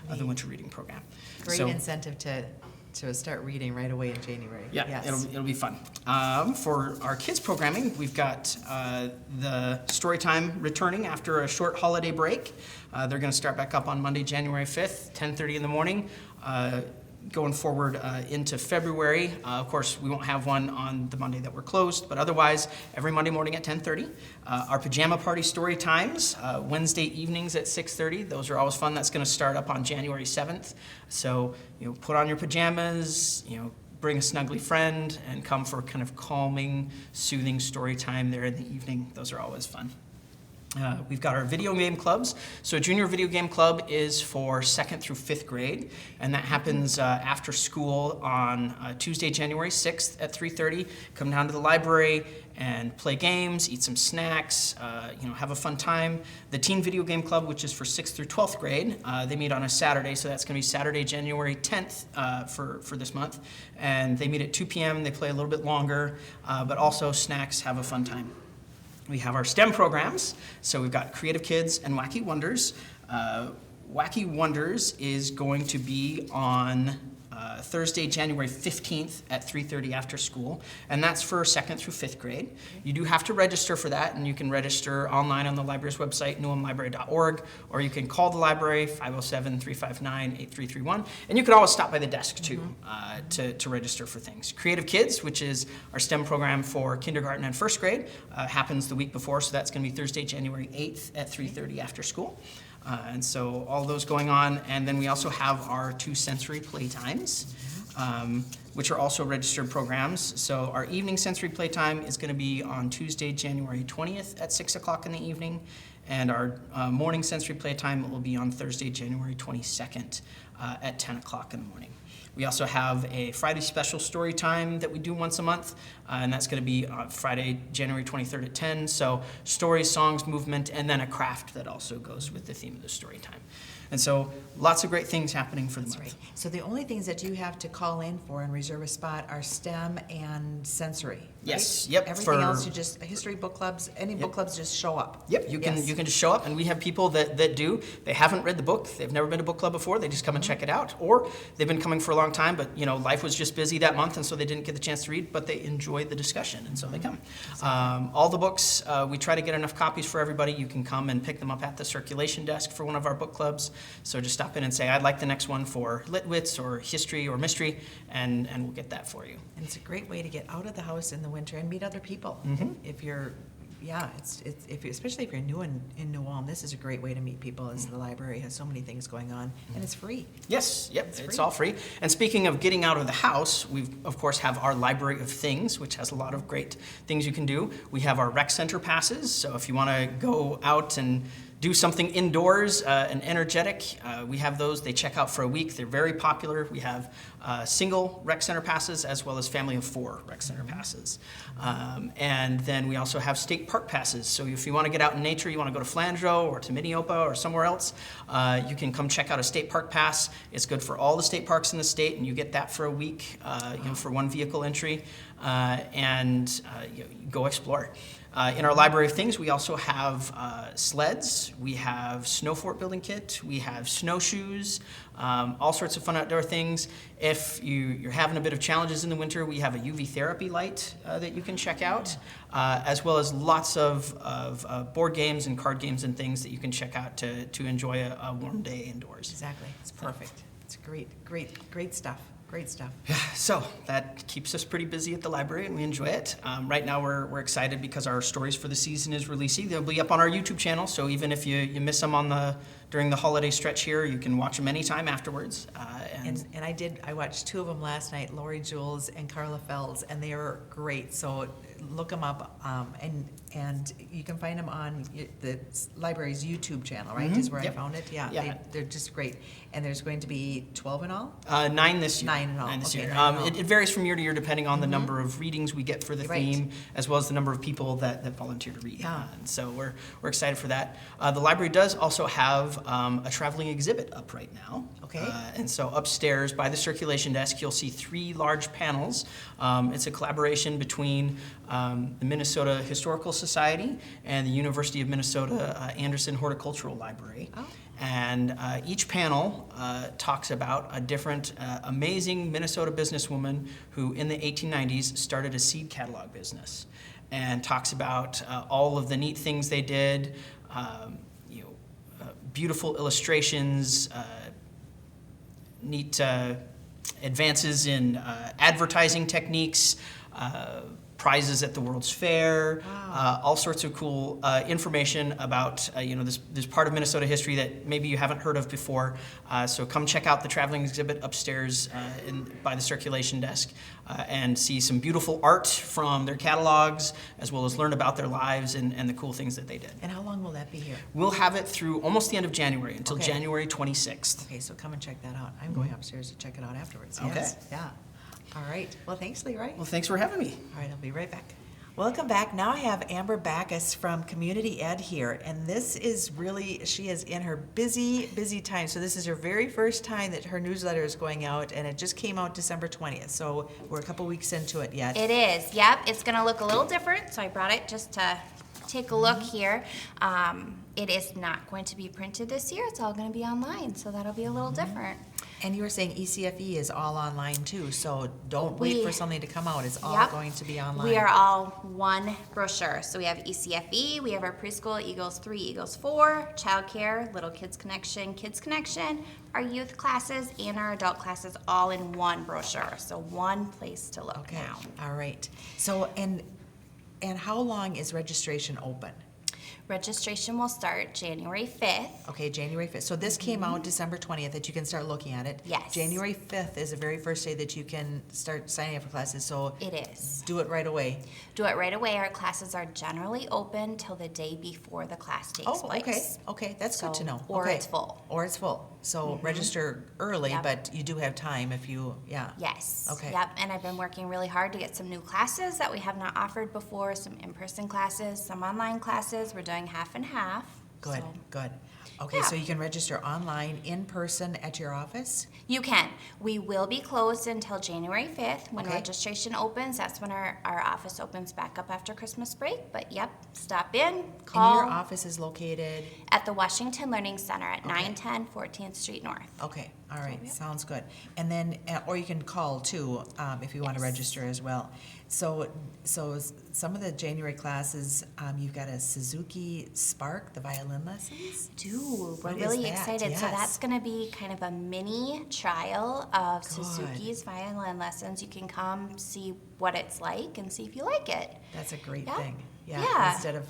of the winter reading program. Great So- incentive to start reading right away in January. Yeah, Yes. it'll be fun. For our kids programming, we've got the story time returning after a short holiday break. They're going to start back up on Monday, January 5th, 10:30 in the morning. Going forward into February, of course, we won't have one on the Monday that we're closed, but otherwise, every Monday morning at 10:30. Our pajama party story times, Wednesday evenings at 6:30. Those are always fun. That's going to start up on January 7th. So, put on your pajamas, bring a snuggly friend, and come for kind of calming, soothing story time there in the evening. Those are always fun. We've got our video game clubs. So Junior Video Game Club is for 2nd through 5th grade, and that happens after school on Tuesday, January 6th at 3:30. Come down to the library and play games, eat some snacks, have a fun time. The Teen Video Game Club, which is for 6th through 12th grade, they meet on a Saturday, so that's going to be Saturday, January 10th for this month. And they meet at 2 p.m., they play a little bit longer, but also snacks, have a fun time. We have our STEM programs, so we've got Creative Kids and Wacky Wonders. Wacky Wonders is going to be on Thursday, January 15th at 3:30 after school, and that's for 2nd through 5th grade. You do have to register for that, and you can register online on the library's website, newhamlibrary.org, or you can call the library, 507-359-8331, and you can always stop by the desk too to register for things. Creative Kids, which is our STEM program for kindergarten and 1st grade, happens the week before, so that's going to be Thursday, January 8th at 3:30 after school. And so all those going on, and then we also have our 2 sensory playtimes, which are also registered programs. So our evening sensory playtime is going to be on Tuesday, January 20th at 6 o'clock in the evening, and our morning sensory playtime will be on Thursday, January 22nd at 10 o'clock in the morning. We also have a Friday special story time that we do once a month, and that's going to be Friday, January 23rd at 10. So stories, songs, movement, and then a craft that also goes with the theme of the story time. And so lots of great things happening for the month. Right. So the only things that you have to call in for and reserve a spot are STEM and sensory. Right? Yes, yep. Everything else, you just history book clubs, any book clubs, just show up. Yep, you can just show up, and we have people that do. They haven't read the book, they've never been to book club before, they just come and check it out, or they've been coming for a long time, but life was just busy that month, and so they didn't get the chance to read, but they enjoyed the discussion, and so they come. All the books, we try to get enough copies for everybody. You can come and pick them up at the circulation desk for one of our book clubs. So just stop in and say, I'd like the next one for Litwits or history or mystery, and we'll get that for you. And it's a great way to get out of the house in the winter and meet other people. If you're, especially if you're new in New Ulm, this is a great way to meet people, as the library has so many things going on, and it's free. Yes, yep, it's free. all free. And speaking of getting out of the house, we of course have our Library of Things, which has a lot of great things you can do. We have our rec center passes, so if you want to go out and do something indoors and energetic, we have those. They check out for a week. They're very popular. We have single rec center passes as well as family of 4 rec center passes. And then we also have state park passes. So if you want to get out in nature, you want to go to Flandreau or to Minneopa or somewhere else, you can come check out a state park pass. It's good for all the state parks in the state, and you get that for a week for 1 vehicle entry, and go explore. In our Library of Things, we also have sleds, we have snow fort building kit, we have snowshoes, all sorts of fun outdoor things. If you're having a bit of challenges in the winter, we have a UV therapy light that you can check out, as well as lots of board games and card games and things that you can check out to enjoy a warm day indoors. Exactly. It's perfect. It's great stuff. Great stuff. So that keeps us pretty busy at the library, and we enjoy it. Right now we're excited because our Stories for the Season is releasing. They'll be up on our YouTube channel, so even if you miss them during the holiday stretch here, you can watch them anytime afterwards. And I watched 2 of them last night, Lori Jules and Carla Fells, and they are great. So look them up, and you can find them on the library's YouTube channel, right? Is where I found it. Yeah. They're just great. And there's going to be 12 in all? 9 this year. 9 in all. 9 this Okay, year. 9 in all. It varies from year to year depending on the number of readings we get for the Right. theme, as well as the number of people that volunteer to read. Yeah. And so we're excited for that. The library does also have a traveling exhibit up right now. Okay. And so upstairs by the circulation desk, you'll see 3 large panels. It's a collaboration between the Minnesota Historical Society and the University of Minnesota Anderson Horticultural Library. Oh. And each panel talks about a different amazing Minnesota businesswoman who in the 1890s started a seed catalog business, and talks about all of the neat things they did, beautiful illustrations, neat advances in advertising techniques, prizes at the World's Fair, all sorts of cool information about this part of Minnesota history that maybe you haven't heard of before. So come check out the traveling exhibit upstairs by the circulation desk and see some beautiful art from their catalogs, as well as learn about their lives and the cool things that they did. And how long will that be here? We'll have it through almost the end of January, until Okay. January 26th. Okay, so come and check that out. I'm going upstairs to check it out afterwards. Okay. Yes. Yeah. All right. Well, thanks, Leroy. Well, thanks for having me. All right, I'll be right back. Welcome back. Now I have Amber Backus from Community Ed here, and this is really, she is in her busy, busy time. So this is her very first time that her newsletter is going out, and it just came out December 20th. So we're a couple weeks into it yet. It is, yep. It's gonna look a little different, so I brought it just to take a look here. It is not going to be printed this year. It's all gonna be online, so that'll be a little different. And you were saying ECFE is all online too, so don't wait We- for something to come out. It's all Yep. going to be online. We are all one brochure. So we have ECFE, we have our preschool, Eagles 3, Eagles 4, childcare, Little Kids Connection, our youth classes, and our adult classes all in one brochure. So one place to look Okay, now. all right. So, and how long is registration open? Registration will start January 5th. Okay, January 5th. So this came out December 20th that you can start looking at it. Yes. January 5th is the very first day that you can start signing up for classes, so It is. do it right away. Do it right away. Our classes are generally open till the day before the class takes Oh, okay, place. okay, that's good to So- know. or Okay. it's full. Or it's full. So register early, Yep. but you do have time if you, yeah. Yes. Okay. Yep. And I've been working really hard to get some new classes that we have not offered before, some in-person classes, some online classes. We're doing half and half. Good, So good. Okay, Yeah. so you can register online, in person at your office? you can. We will be closed until January 5th. When Okay. registration opens, that's when our office opens back up after Christmas break. But yep, stop in, call. And your office is located? At the Washington Learning Center at Okay. 910 14th Street North. Okay, all right, sounds good. And then, or you can call too, if you want to Yes. register as well. So some of the January classes, you've got a Suzuki Spark, the violin lessons? Dude, we're What is really that? excited. So Yes. that's going to be kind of a mini trial of Good. Suzuki's violin lessons. You can come see what it's like and see if you like it. That's a great Yeah. thing. Yeah. Instead of,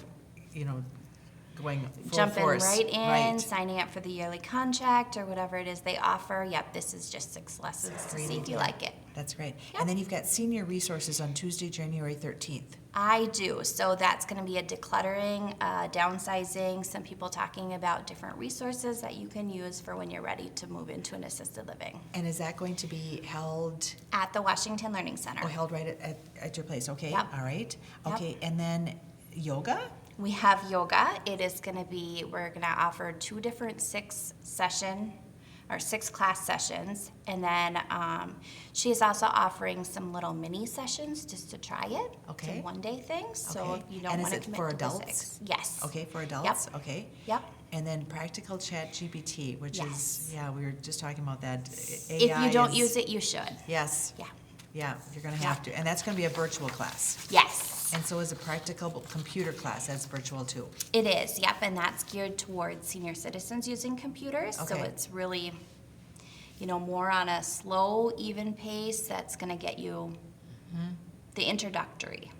going full Jumping force. right in, Right. signing up for the yearly contract or whatever it is they offer. Yep, this is just 6 lessons to Great see if you idea. like it. That's great. Yep. And then you've got senior resources on Tuesday, January 13th. I do. So that's going to be a decluttering, downsizing, some people talking about different resources that you can use for when you're ready to move into an assisted living. And is that going to be held, At the Washington Learning Center. held right at your place? Okay, Yep. all right. Yep. Okay, and then yoga? We have yoga. It is going to be, we're going to offer 2 different 6 class sessions. And then she is also offering some little mini sessions just to try it. Okay. Some 1-day things. So Okay. if you don't And is want to it commit for to the adults? 6. Yes. Okay, for adults? Okay. Yep. And then practical chat GPT, which Yes. is, yeah, we were just talking about that. If you don't use it, you should. Yes, Yeah. yeah, you're gonna Yeah. have to. And that's gonna be a virtual class. Yes. And so is a practical computer class, that's virtual too. It is, yep, and that's geared towards senior citizens using computers. So Okay. it's really, more on a slow, even pace that's going to get you the introductory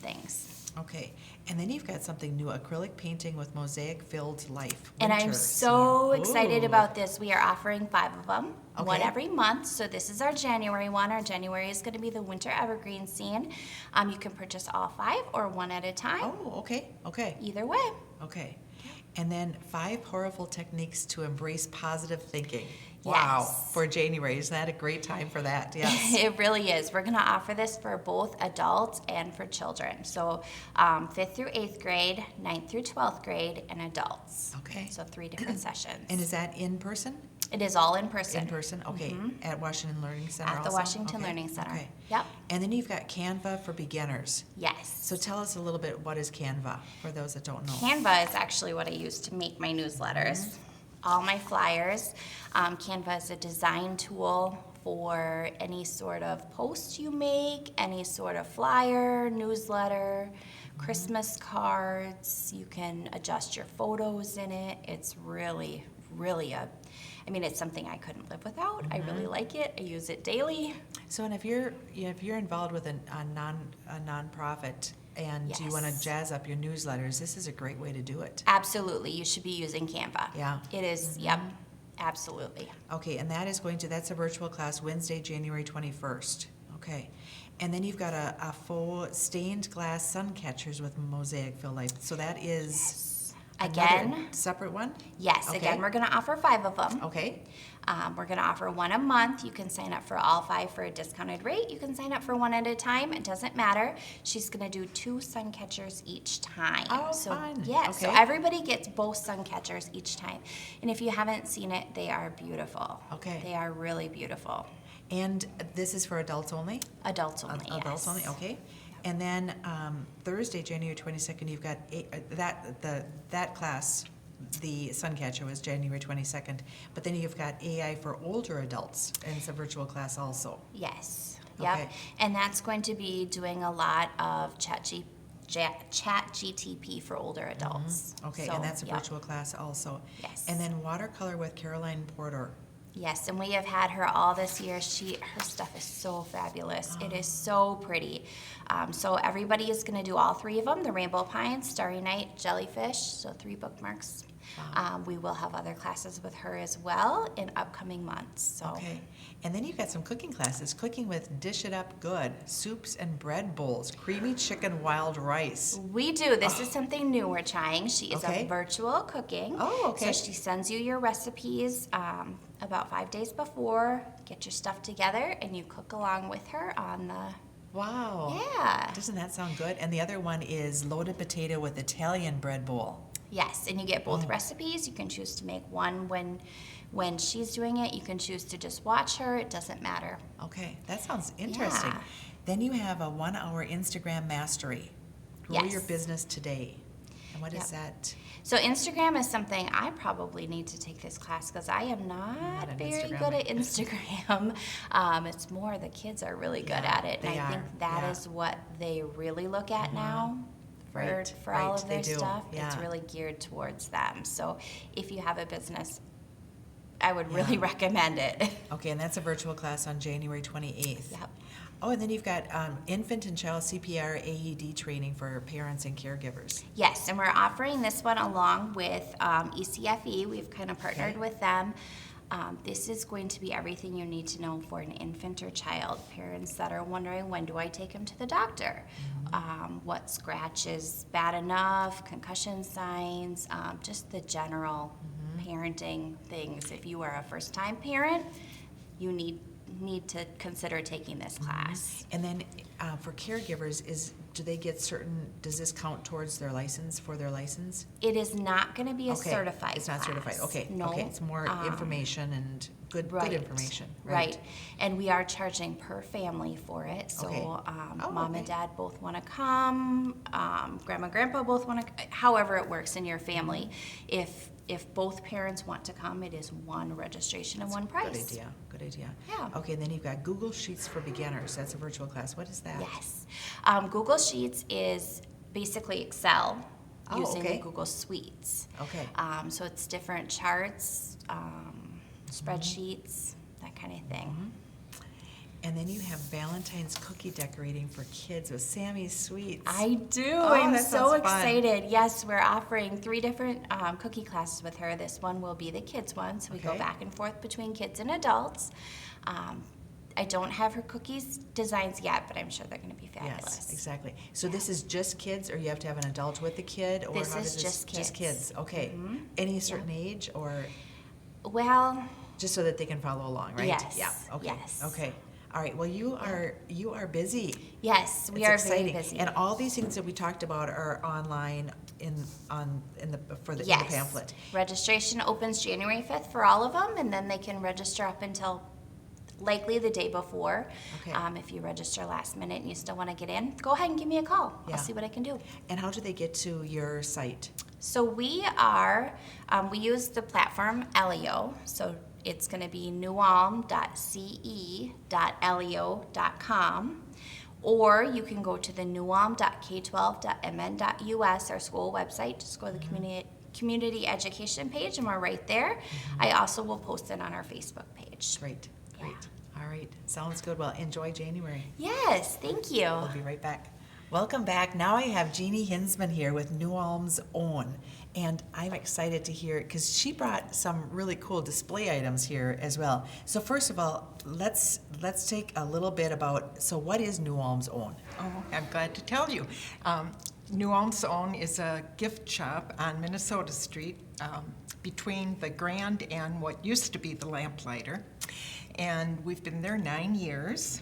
things. Okay, and then you've got something new, acrylic painting with mosaic-filled life. And I'm winter so scene. excited Ooh. about this. We are offering 5 of them, one Okay. every month. So this is our January one. Our January is going to be the winter evergreen scene. You can purchase all 5 or one at a time. Oh, okay. Either way. Okay. And then 5 horrible techniques to embrace positive thinking. Wow, Yes. for January, isn't that a great time for that? Yes. It really is. We're going to offer this for both adults and for children. So 5th through 8th grade, 9th through 12th grade, and adults. Okay. So 3 different sessions. And is that in person? It is all in person. In person, okay. At Washington Learning Center At the also? Washington Okay, Learning Center. Okay. Yep. And then you've got Canva for beginners. Yes. So tell us a little bit, what is Canva, for those that don't know? Canva is actually what I use to make my newsletters, all my flyers. Canva is a design tool for any sort of post you make, any sort of flyer, newsletter, Christmas cards. You can adjust your photos in it. It's really, really I mean, it's something I couldn't live without. I really like it. I use it daily. So, and if you're involved with a nonprofit and you want to Yes. jazz up your newsletters, this is a great way to do it. Absolutely, you should be using Canva. Yeah. It is, yep, absolutely. Okay, and that's a virtual class Wednesday, January 21st. Okay. And then you've got a faux stained glass sun catchers with mosaic fill light. So that is another Again, separate one? yes, Okay. again, we're gonna offer 5 of them. Okay. We're gonna offer one a month. You can sign up for all 5 for a discounted rate. You can sign up for one at a time. It doesn't matter. She's gonna do 2 sun catchers each time. Oh, so, fun. Yeah, so Okay. everybody gets both sun catchers each time. And if you haven't seen it, they are beautiful. Okay. They are really beautiful. And this is for adults only? Adults only, Adults yes. only, okay. And then Thursday, January 22nd, you've got that class, the Suncatcher was January 22nd, but then you've got AI for older adults, and it's a virtual class also. Yes, yep. Okay. And that's going to be doing a lot of chat GTP for older adults. Okay, So, and that's a yep. virtual class also. Yes. And then watercolor with Caroline Porter. Yes, and we have had her all this year. Her stuff is so fabulous. It is so pretty. So everybody is going to do all 3 of them: the Rainbow Pines, Starry Night, Jellyfish. So 3 bookmarks. We will have other classes with her as well in upcoming months. So Okay. And then you've got some cooking classes, cooking with Dish It Up Good, soups and bread bowls, creamy chicken wild rice. we do. This is something new we're trying. She is Okay. a virtual cooking. Oh, okay. So she sends you your recipes about 5 days before. Get your stuff together, and you cook along with her on the. Wow. Yeah. Doesn't that sound good? And the other one is loaded potato with Italian bread bowl. Yes, and you get both Oh. recipes. You can choose to make one when she's doing it. You can choose to just watch her. It doesn't matter. Okay, that sounds interesting. Yeah. Then you have a 1-hour Instagram mastery. Grow your Yes. business today. And what is Yep. that? So Instagram is something I probably need to take this class because I am not an very Instagrammer. good at Instagram. It's more the kids are really good Yeah, at it, and they I think are, that yeah. is what they really look at now. For, Right, for all right, of they their do, stuff, it's yeah. really geared towards them. So if you have a business, I would really Yeah. recommend it. Okay, and that's a virtual class on January 28th. Yep. Oh, and then you've got infant and child CPR AED training for parents and caregivers. Yes, and we're offering this one along with ECFE. We've kind of partnered Okay. with them. This is going to be everything you need to know for an infant or child. Parents that are wondering, when do I take them to the doctor? What scratch is bad enough? Concussion signs? Just the general parenting things. If you are a first-time parent, you need to consider taking this class. And then for caregivers, does this count towards their license, for their license? It is not going to be a Okay, certified it's not certified, class. okay. No. Okay, it's more information and good Right. information. Right. And we are charging per family for it. So Okay. Oh, mom okay. and dad both want to come, grandma and grandpa both want to, however it works in your family. If both parents want to come, it is one registration and one price. Good idea. Yeah. Okay, and then you've got Google Sheets for beginners. That's a virtual class. What is that? Yes. Google Sheets is basically Excel Oh, using okay. the Google Suites. Okay. So it's different charts, spreadsheets, that kind of thing. And then you have Valentine's cookie decorating for kids with Sammy's Sweets. I do. Oh, I'm that so sounds fun. excited. Yes, we're offering 3 different cookie classes with her. This one will be the kids one, so we go Okay. back and forth between kids and adults. I don't have her cookies designs yet, but I'm sure they're going to be fabulous. Yes, exactly. So this is just kids, or you have to have an adult with the kid, or This how is does just Just kids. kids. Okay. Any certain age, or Well, just so that they can follow along, right? Yes, Yeah. Okay. yes. Okay. All right. Well, you are busy. yes, we It's are exciting. very busy. And all these things that we talked about are online in the Yes. pamphlet. Registration opens January 5th for all of them, and then they can register up until likely the day before. Okay. If you register last minute and you still want to get in, go ahead and give me a call. Yeah. I'll see what I can do. And how do they get to your site? So we use the platform Elio. So it's going to be newalm.ce.elio.com. Or you can go to the newalm.k12.mn.us, our school website. Just go to the community education page, and we're right there. I also will post it on our Facebook page. Great, Yeah. great. All right, sounds good. Well, enjoy January. Yes, thank you. We'll be right back. Welcome back. Now I have Jeannie Hinsman here with New Ulm's Own, and I'm excited to hear because she brought some really cool display items here as well. So first of all, let's take a little bit about, so what is New Ulm's Own? Oh, I'm glad to tell you. New Ulm's Own is a gift shop on Minnesota Street between the Grand and what used to be the Lamplighter. And we've been there 9 years.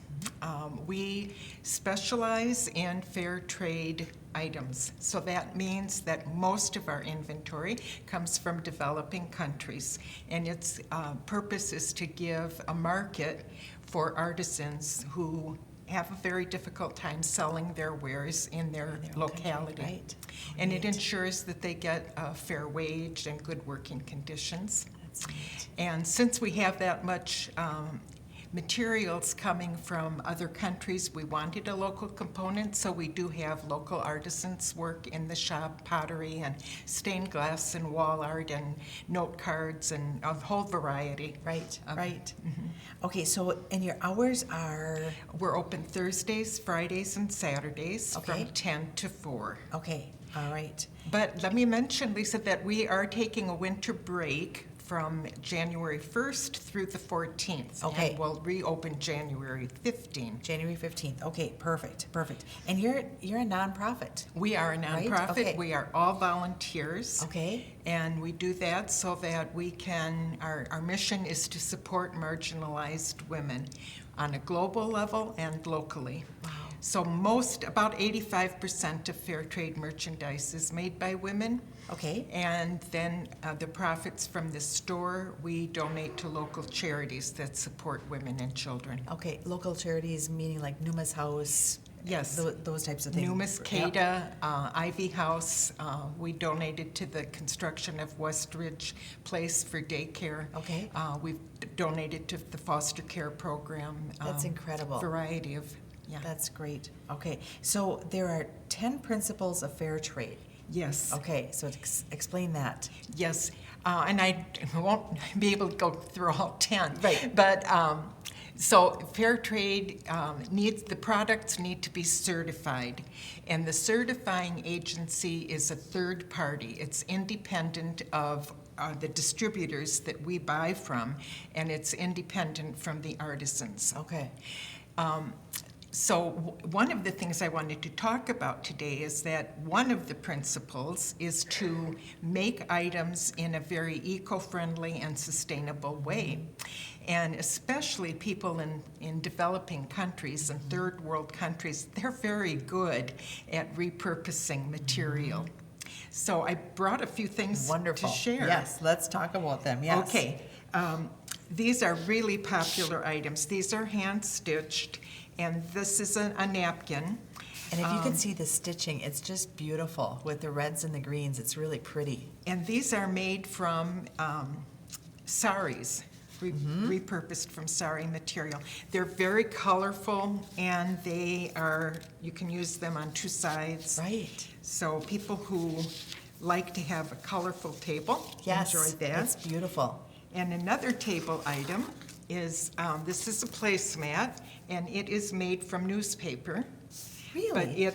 We specialize in fair trade items. So that means that most of our inventory comes from developing countries. And its purpose is to give a market for artisans who have a very difficult time selling their wares in their locality. Right. And it ensures that they get a fair wage and good working conditions. That's neat. And since we have that much materials coming from other countries, we wanted a local component, so we do have local artisans work in the shop, pottery and stained glass and wall art and note cards and a whole variety. Right, right. Okay, so, and your hours are, We're open Thursdays, Fridays, and Saturdays Okay. from 10 to 4. okay, all right. But let me mention, Lisa, that we are taking a winter break from January 1st through the 14th. Okay. And we'll reopen January 15th. January 15th. Okay, perfect, perfect. And you're a nonprofit. We are a Right? nonprofit. Okay. We are all volunteers. Okay. And we do that so that we can, our mission is to support marginalized women on a global level and locally. Wow. So about 85% of fair trade merchandise is made by women. Okay. And then the profits from the store, we donate to local charities that support women and children. Okay, local charities meaning like Numa's House. Yes. Those types of things. Numas Yep. Cada, Ivy House, we donated to the construction of Westridge Place for daycare. Okay. We've donated to the foster care program. That's incredible. Variety of, yeah. That's great. Okay, so there are 10 principles of fair trade. Yes. Okay, so explain that. Yes, and I won't be able to go through all 10. Right. But, so fair trade the products need to be certified. And the certifying agency is a third party. It's independent of the distributors that we buy from, and it's independent from the artisans. Okay. So one of the things I wanted to talk about today is that one of the principles is to make items in a very eco-friendly and sustainable way. And especially people in developing countries and third world countries, they're very good at repurposing material. So I brought a few things Wonderful. to share. Yes, let's talk about them. Yes. Okay. These are really popular items. These are hand-stitched, and this is a napkin. And if you can see the stitching, it's just beautiful with the reds and the greens. It's really pretty. And these are made from saris, repurposed from sari material. They're very colorful, and you can use them on two sides. Right. So people who like to have a colorful table Yes. enjoy that. It's beautiful. And another table item is, this is a placemat, and it is made from newspaper. But Really?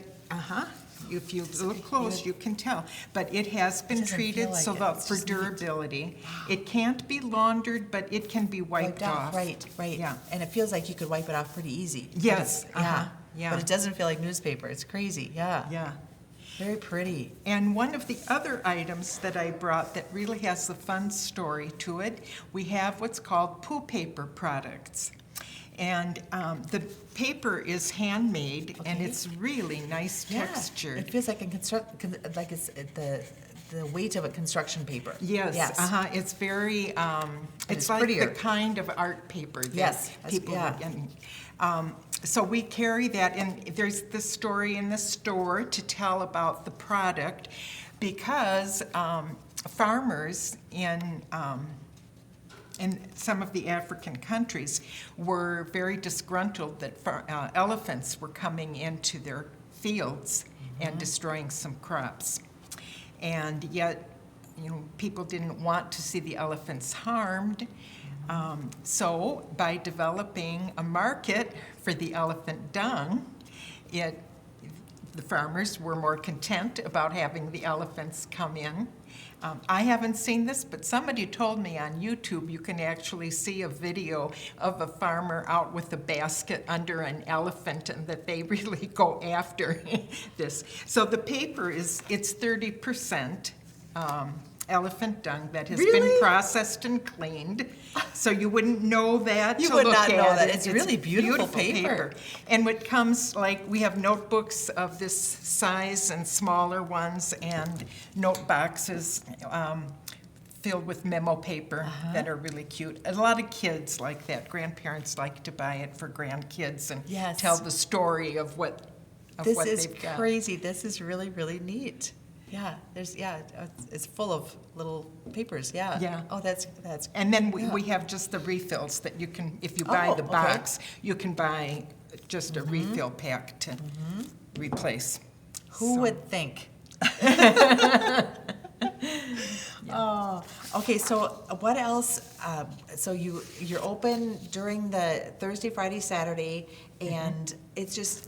if you look close, you can tell. But it has been doesn't feel treated like so it. that It's for just neat. durability. It can't be laundered, but it can be wiped off. Right, right. Yeah. And it feels like you could wipe it off pretty easy. Yes, But yeah. yeah. But it doesn't feel like newspaper. It's crazy. Yeah. Yeah. Very pretty. And one of the other items that I brought that really has a fun story to it, we have what's called poo paper products. And the paper is handmade, and Okay. it's really nice Yeah. texture. It feels like like it's the weight of a construction paper. Yes, Yes. It's very, it's it's like prettier. the kind of art paper that Yes, that's- people. yeah. So we carry that, and there's this story in the store to tell about the product, because farmers in some of the African countries were very disgruntled that elephants were coming into their fields and destroying some crops. And yet, people didn't want to see the elephants harmed. So by developing a market for the elephant dung, the farmers were more content about having the elephants come in. I haven't seen this, but somebody told me on YouTube you can actually see a video of a farmer out with a basket under an elephant, and that they really go after this. So the paper it's 30% elephant dung that has been processed and cleaned. So you wouldn't know that. You to would look not know at that. it. It's really beautiful paper. And what comes, like, we have notebooks of this size and smaller ones, and note boxes filled with memo paper that are really cute. A lot of kids like that. Grandparents like to buy it for grandkids and tell the story of what they've got. This is crazy. This is really, really neat. Yeah, it's full of little papers. Yeah. Yeah. Oh, that's. And then we have just the refills that you can, if you buy the okay. box, you can buy just a refill pack to replace. Who would think? Oh, okay. So what else? So you're open during the Thursday, Friday, Saturday, and it's just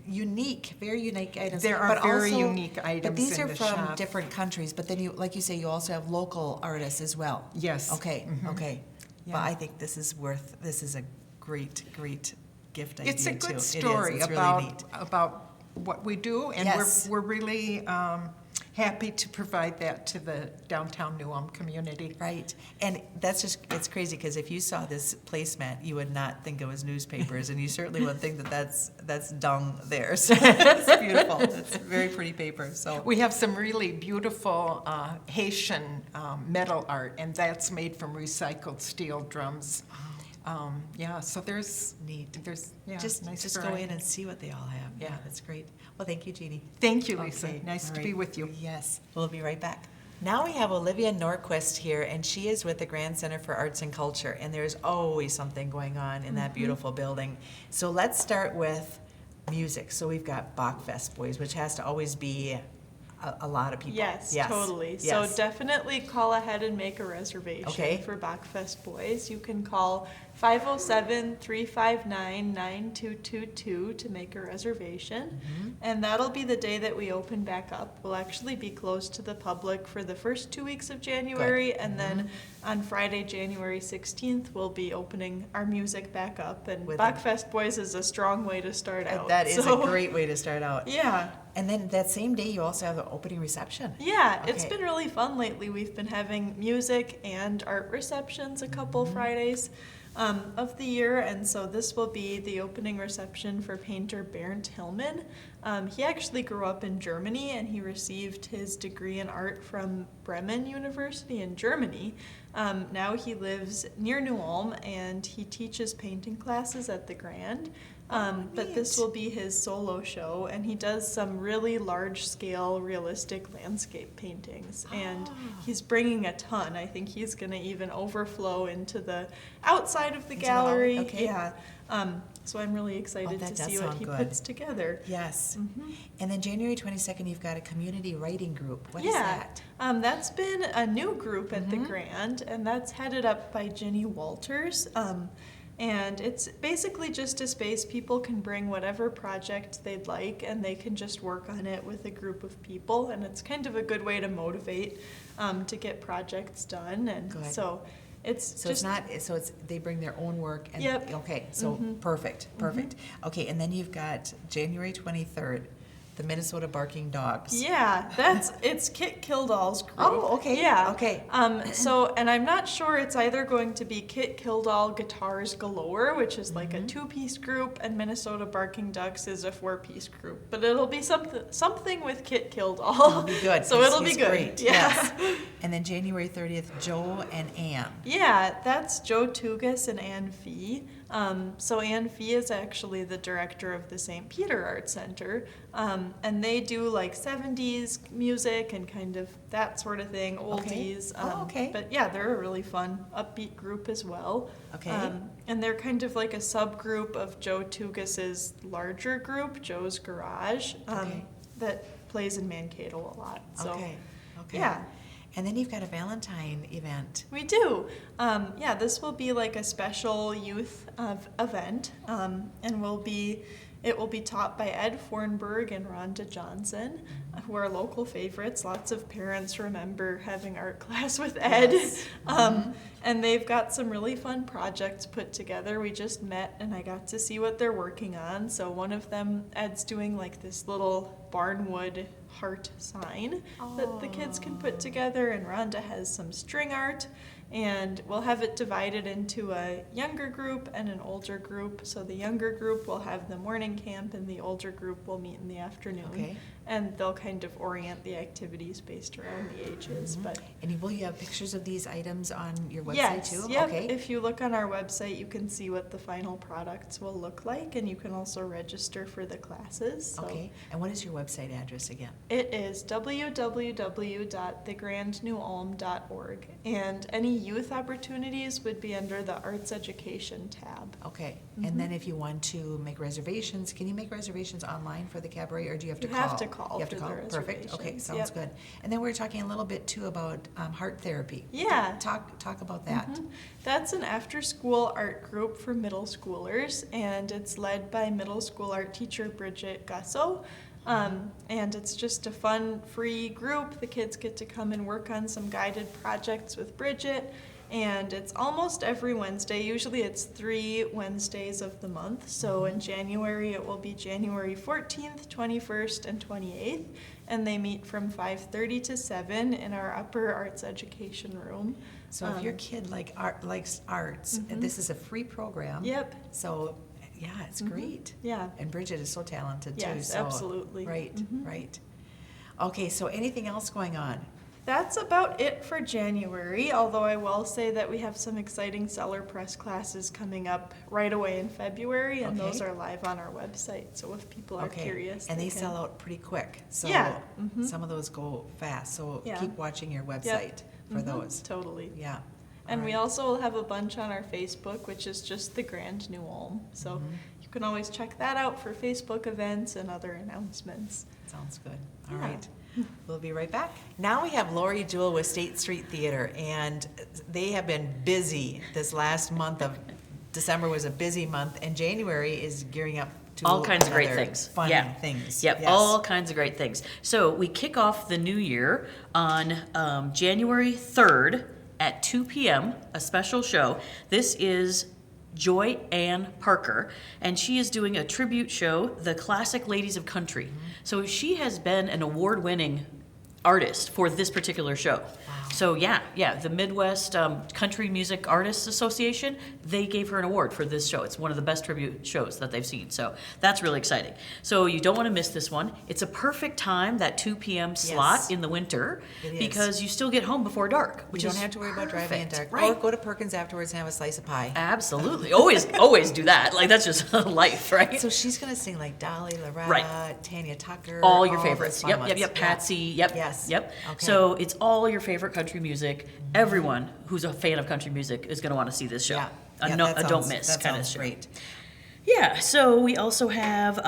unique, very unique items. There are but very also, unique items But these in are the from shop. different countries. But then like you say, you also have local artists as well. Yes. Okay. Okay. Yeah. But I think this is a great gift idea It's a too. good It story is. It's really neat. about what we do, and Yes. we're really happy to provide that to the downtown New Ulm community. Right, and it's crazy, because if you saw this placemat, you would not think it was newspapers, and you certainly would think that's dung there. So it's beautiful. It's very pretty paper. So We have some really beautiful Haitian metal art, and that's made from recycled steel drums. So there's neat. There's just nice go variety. in and see what they all have. Yeah, that's great. Well, thank you, Jeannie. Thank you, Lisa. Okay, Nice all to right. be with you. Yes, we'll be right back. Now we have Olivia Norquist here, and she is with the Grand Center for Arts and Culture, and there's always something going on in that beautiful building. So let's start with music. So we've got Bachfest Boys, which has to always be a lot of people. Yes, totally. Yes. So definitely call ahead and make a reservation Okay. for Bachfest Boys. You can call 507-359-9222 to make a reservation. And that'll be the day that we open back up. We'll actually be closed to the public for the first 2 weeks of January, and then on Friday, January 16th, we'll be opening our music back up. And With Bachfest Boys is a strong way to start out. That is So, a great way to start out. Yeah. And then that same day, you also have the opening reception. Yeah, it's Okay. been really fun lately. We've been having music and art receptions a couple Fridays of the year, and so this will be the opening reception for painter Bernd Hillman. He actually grew up in Germany, and he received his degree in art from Bremen University in Germany. Now he lives near New Ulm, and he teaches painting classes at the Grand. But this neat. will be his solo show, and he does some really large-scale, realistic landscape paintings, and he's bringing a ton. I think he's going to even overflow into the outside of the Into the hall, gallery. okay. Yeah. So I'm really excited that to does see what sound he good. puts together. Yes. And then January 22nd, you've got a community writing group. What is Yeah, that? that's been a new group at the Grand, and that's headed up by Ginny Walters. And it's basically just a space people can bring whatever project they'd like, and they can just work on it with a group of people. And it's kind of a good way to motivate to get projects done. And Good. so it's So just they bring their own work and Yep. okay, so perfect. Okay, and then you've got January 23rd, the Minnesota Barking Dogs. Yeah, it's Kit Kildall's group. Oh, okay. Yeah. Okay. And I'm not sure, it's either going to be Kit Kildall Guitars Galore, which is like a 2-piece group, and Minnesota Barking Ducks is a 4-piece group. But it'll be something with Kit Kildall. It'll be good. So it'll He's be good. Great. Yeah. Yes. And then January 30th, Joe and Ann. Yeah, that's Joe Tugas and Ann Fee. So Ann Fee is actually the director of the St. Peter Art Center, and they do like 70s music and kind of that sort of thing, oldies. Okay. But yeah, they're a really fun, upbeat group as well. Okay. And they're kind of like a subgroup of Joe Tugas's larger group, Joe's Garage, Okay. that plays in Mankato a lot. So, Okay. yeah. And then you've got a Valentine event. We do. Yeah, this will be like a special youth event, and it will be taught by Ed Fornberg and Rhonda Johnson, who are local favorites. Lots of parents remember having art class with Ed. Yes. And they've got some really fun projects put together. We just met and I got to see what they're working on. So one of them, Ed's doing like this little barnwood heart sign that the kids can put together, and Rhonda has some string art. And we'll have it divided into a younger group and an older group. So the younger group will have the morning camp and the older group will meet in the afternoon. Okay. And they'll kind of orient the activities based around the ages. But And will you have pictures of these items on your website yes, too? yep. Okay. If you look on our website, you can see what the final products will look like, and you can also register for the classes. So Okay. And what is your website address again? it is www.thegrandnewulm.org, and any youth opportunities would be under the Arts Education tab. Okay. And then if you want to make reservations, can you make reservations online for the cabaret, or do you have to You call? have to call You have to for call? the Perfect. Okay, reservations. sounds Yep. good. And then we were talking a little bit too about heart therapy. Yeah. Talk about that. That's an after-school art group for middle schoolers, and it's led by middle school art teacher Bridget Gusso. And it's just a fun, free group. The kids get to come and work on some guided projects with Bridget, and it's almost every Wednesday. Usually it's 3 Wednesdays of the month. So in January, it will be January 14th, 21st, and 28th, and they meet from 5:30 to 7 in our upper arts education room. So if your kid likes arts, this is a free program. Yep. So yeah, it's great. Yeah. And Bridget is so talented too. Yes, so, absolutely. Right, right. Okay, so anything else going on? That's about it for January, although I will say that we have some exciting Seller Press classes coming up right away in February, and those Okay. are live on our website. So if people are Okay. curious, And they can- sell out pretty quick. So Yeah. some of those go fast. So Yeah. keep watching your website for those. Totally. Yeah. And All we right. also will have a bunch on our Facebook, which is just the Grand New Ulm. So you can always check that out for Facebook events and other announcements. Sounds good. All Yeah. right. We'll be right back. Now we have Lori Jewell with State Street Theater, and they have been busy. This last month of December was a busy month, and January is gearing up to All kinds of great another things. Fun Yeah. things. Yep, Yes. all kinds of great things. So we kick off the new year on January 3rd at 2 p.m., a special show. This is Joy Ann Parker, and she is doing a tribute show, The Classic Ladies of Country. So she has been an award-winning artist for this particular show. So yeah, the Midwest Country Music Artists Association, they gave her an award for this show. It's one of the best tribute shows that they've seen. So that's really exciting. So you don't want to miss this one. It's a perfect time, that 2 p.m. slot Yes. in the winter, It is. because you still get home before dark, We which don't is have to worry about driving in perfect. dark. Right. Or go to Perkins afterwards and have a slice of pie. Absolutely. Always do that. Like, that's just life, right? So she's going to sing like Dolly Loretta, Right. Tanya Tucker. All your those favorites. fun Yep, ones. yep. Yeah. Patsy. Yep. Yes. Yep. Okay. So it's all your favorite country music. Everyone who's a fan of country music is going to want to see this show. Yeah. A, Yeah, no, that a don't sounds- miss that kind of sounds show. great. Yeah, so we also have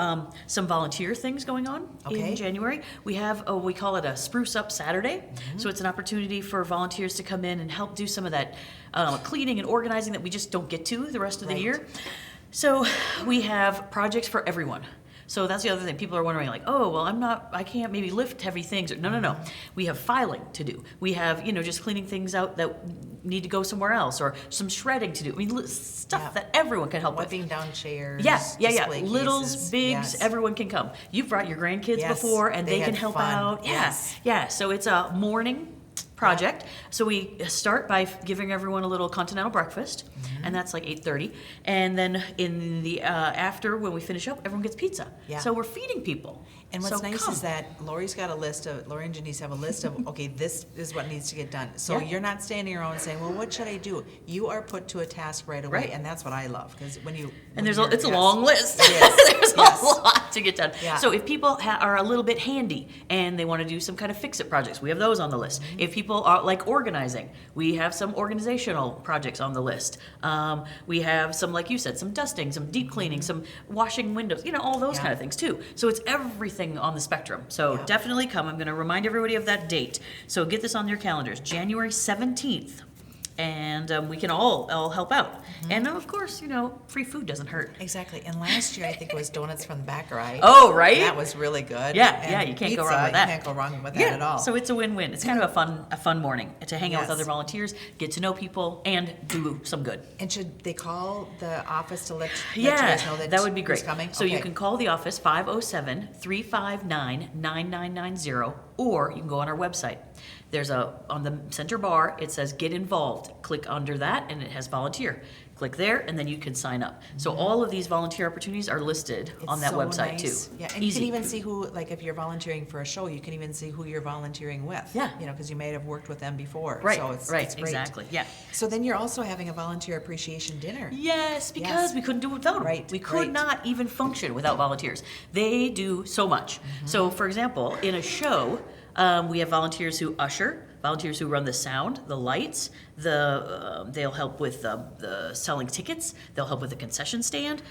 some volunteer things going on Okay. in January. We have, we call it a Spruce Up Saturday. So it's an opportunity for volunteers to come in and help do some of that cleaning and organizing that we just don't get to the rest of the Right. year. So we have projects for everyone. So that's the other thing. People are wondering, like, oh, well, I can't maybe lift heavy things. No. We have filing to do. We have, just cleaning things out that need to go somewhere else, or some shredding to do. I mean, stuff Yeah. that everyone can help with. Wiping down chairs. Yeah. display Littles, cases. bigs, Yes. everyone can come. You've brought your grandkids Yes, before, and they they can had help fun. out. Yes. Yeah. So it's a morning project. So we start by giving everyone a little continental breakfast, and that's like 8:30. And then in the after, when we finish up, everyone gets pizza. Yeah. So we're feeding people. And what's So nice come. is that Lori's got a list of, Lori and Janice have a list of, okay, this is what needs to get done. So Yeah. you're not standing around saying, well, what should I do? You are put to a task right away, Right. and that's what I love, because when you. And when it's you're- a yes. long list. It is. There's is Yes. a lot to get done. Yeah. So if people are a little bit handy and they want to do some kind of fix-it projects, we have those on the list. If people are like organizing, we have some organizational projects on the list. We have some, like you said, some dusting, some deep cleaning, some washing windows, all those Yeah. kind of things too. So it's everything on the spectrum. So Yeah. definitely come. I'm going to remind everybody of that date. So get this on your calendars, January 17th. And we can all help out. And of course, free food doesn't hurt. Exactly. And last year, I think it was donuts from the Baccarat. Oh, right? That was really good. Yeah, And you can't go pizza, wrong with that. You can't go wrong with that at all. So it's a win-win. It's kind of a fun morning to hang out with Yes. other volunteers, get to know people, and do some good. And should they call the office to let you guys know that would be who's great. coming? So you Okay. can call the office 507-359-9990, or you can go on our website. There's on the center bar, it says get involved. Click under that and it has volunteer. Click there and then you can sign up. So all of these volunteer opportunities are listed on It's that so website nice. too. Yeah, and Easy. you can even see who, like if you're volunteering for a show, you can even see who you're volunteering with. Yeah. Because you may have worked with them before. Right, So it's right, great. exactly, yeah. So then you're also having a volunteer appreciation dinner. Yes, because Yes. we couldn't do it without them. Right, We could right. not even function without volunteers. They do so much. Mm-hmm. So, for example, in a show, we have volunteers who usher, volunteers who run the sound, the lights. They'll help with the selling tickets. They'll help with the concession stand.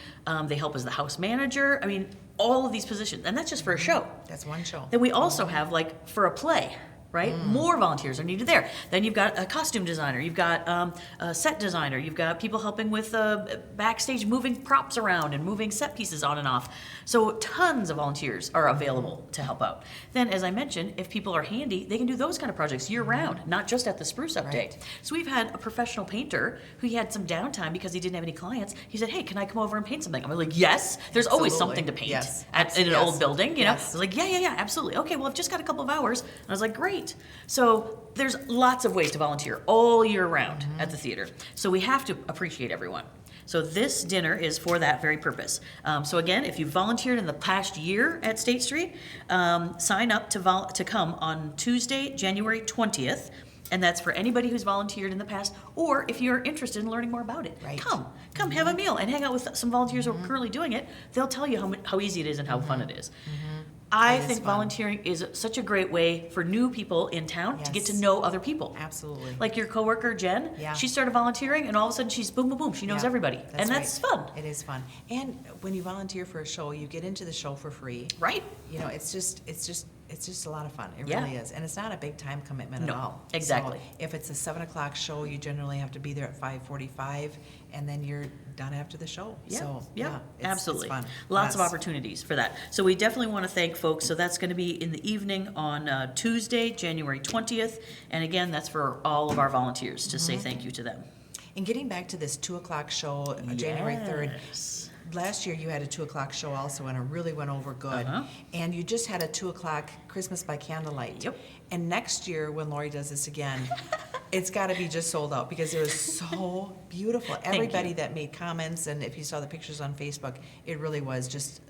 They help as the house manager. I mean, all of these positions, and that's just for a show. That's one show. Then we also have, like, for a play, right? More volunteers are needed there. Then you've got a costume designer, you've got a set designer, you've got people helping with backstage moving props around and moving set pieces on and off. So tons of volunteers are available to help out. Then, as I mentioned, if people are handy, they can do those kind of projects year round, not just at the Spruce Up Day. Right. So we've had a professional painter who had some downtime because he didn't have any clients. He said, hey, can I come over and paint something? I'm like, yes, there's always Absolutely. something to paint Yes. in an Yes. old building, Yes. I was like, yeah, absolutely. Okay, well, I've just got a couple of hours. And I was like, great. So there's lots of ways to volunteer all year round at the theater. So we have to appreciate everyone. So this dinner is for that very purpose. So again, if you volunteered in the past year at State Street, sign up to come on Tuesday, January 20th. And that's for anybody who's volunteered in the past, or if you're interested in learning more about it. Right. Come have a meal and hang out with some volunteers who are currently doing it. They'll tell you how easy it is and how fun it is. I It is think fun. volunteering is such a great way for new people in town to get to Yes. know other people. Absolutely. Like your coworker Jen, Yeah. she started volunteering and all of a sudden she's boom, boom, boom. She knows Yeah, everybody. And that's right. fun, It is fun. And when you volunteer for a show, you get into the show for free. right? It's just a lot of fun. It Yeah. really is. And it's not a big time commitment No, at all. exactly. So if it's a 7:00 show, you generally have to be there at 5:45 and then you're done after the show. Yeah, So, yeah, it's absolutely. fun. Lots of Yes. opportunities for that. So we definitely want to thank folks. So that's going to be in the evening on Tuesday, January 20th. And again, that's for all of our volunteers to say thank you to them. And getting back to this 2:00 show, January 3rd, Yes. last year you had a 2:00 show also, and it really went over good. Uh-huh. And you just had a 2:00 Christmas by candlelight. Yep. And next year, when Lori does this again, it's got to be just sold out because it was so beautiful. Everybody you. that made comments, and if you saw the pictures on Facebook, it really was just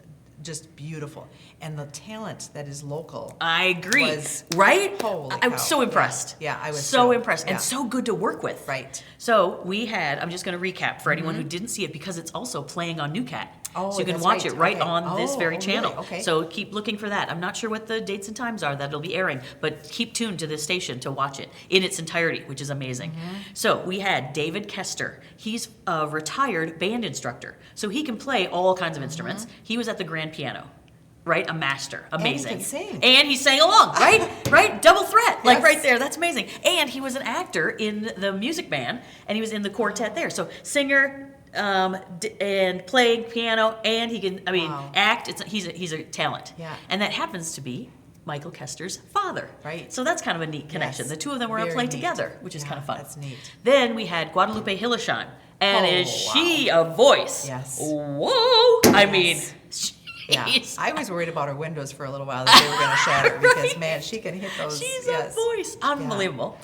beautiful. And the talent that is local. I agree. Was- Right? Holy I was cow. so impressed. Yeah, I was so too. impressed Yeah. and so good to work with. Right. So we had, I'm just going to recap for anyone who didn't see it because it's also playing on Newcat. Oh, so you can that's watch right. it right Okay. on this Oh, very oh, channel. really? Okay. So keep looking for that. I'm not sure what the dates and times are that it'll be airing, but keep tuned to this station to watch it in its entirety, which is amazing. So we had David Kester. He's a retired band instructor, so he can play all kinds of instruments. He was at the grand piano. Right, a master, And he amazing. can sing. And he sang along, right, double threat, like Yes. right there. That's amazing. And he was an actor in the music band, and he was in the quartet there. So singer, and playing piano, and he can, Wow. act. He's a talent. Yeah. And that happens to be Michael Kester's father. Right. So that's kind of a neat connection. Yes. The two of them were on Very play neat. together, which is Yeah, kind of fun. that's neat. Then we had Guadalupe Hillesheim. And Oh, is she a voice? Yes. Whoa! I mean, Yeah, she's- I was worried about her windows for a little while that they were going to shatter because man, she can hit those. She's yes. a voice, unbelievable.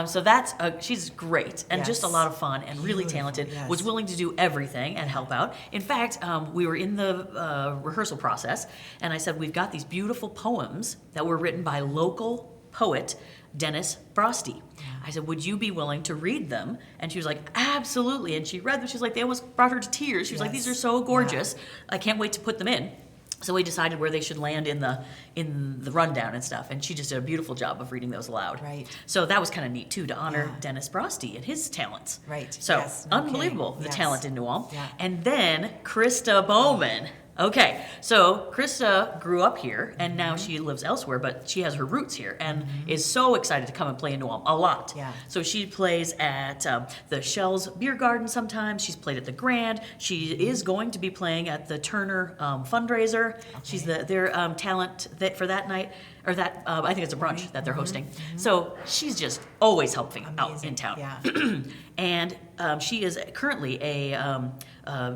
So that's she's great and just a Yes. lot of fun and really Beautiful, talented. yes. Was willing to do everything and help out. In fact, we were in the rehearsal process, and I said we've got these beautiful poems that were written by local poet, Dennis Frosty. I said, would you be willing to read them? And she was like, absolutely. And she read them. She's like, they almost brought her to tears. She was like, these are so gorgeous. I can't wait to put them in. So we decided where they should land in the rundown and stuff, and she just did a beautiful job of reading those aloud. Right. So that was kind of neat too, to honor Dennis Frosty and his talents. Right. So Yes. No unbelievable, kidding. the Yes. talent in New Ulm. Yeah. And then Krista Bowman. Okay, so Krista grew up here, and now she lives elsewhere, but she has her roots here, and is so excited to come and play in New Ulm a lot. Yeah. So she plays at the Shell's Beer Garden sometimes. She's played at the Grand. She is going to be playing at the Turner fundraiser. She's their talent for that night, or that I think it's a brunch that they're hosting. So she's just always helping out in Amazing. town. Yeah. And she is currently a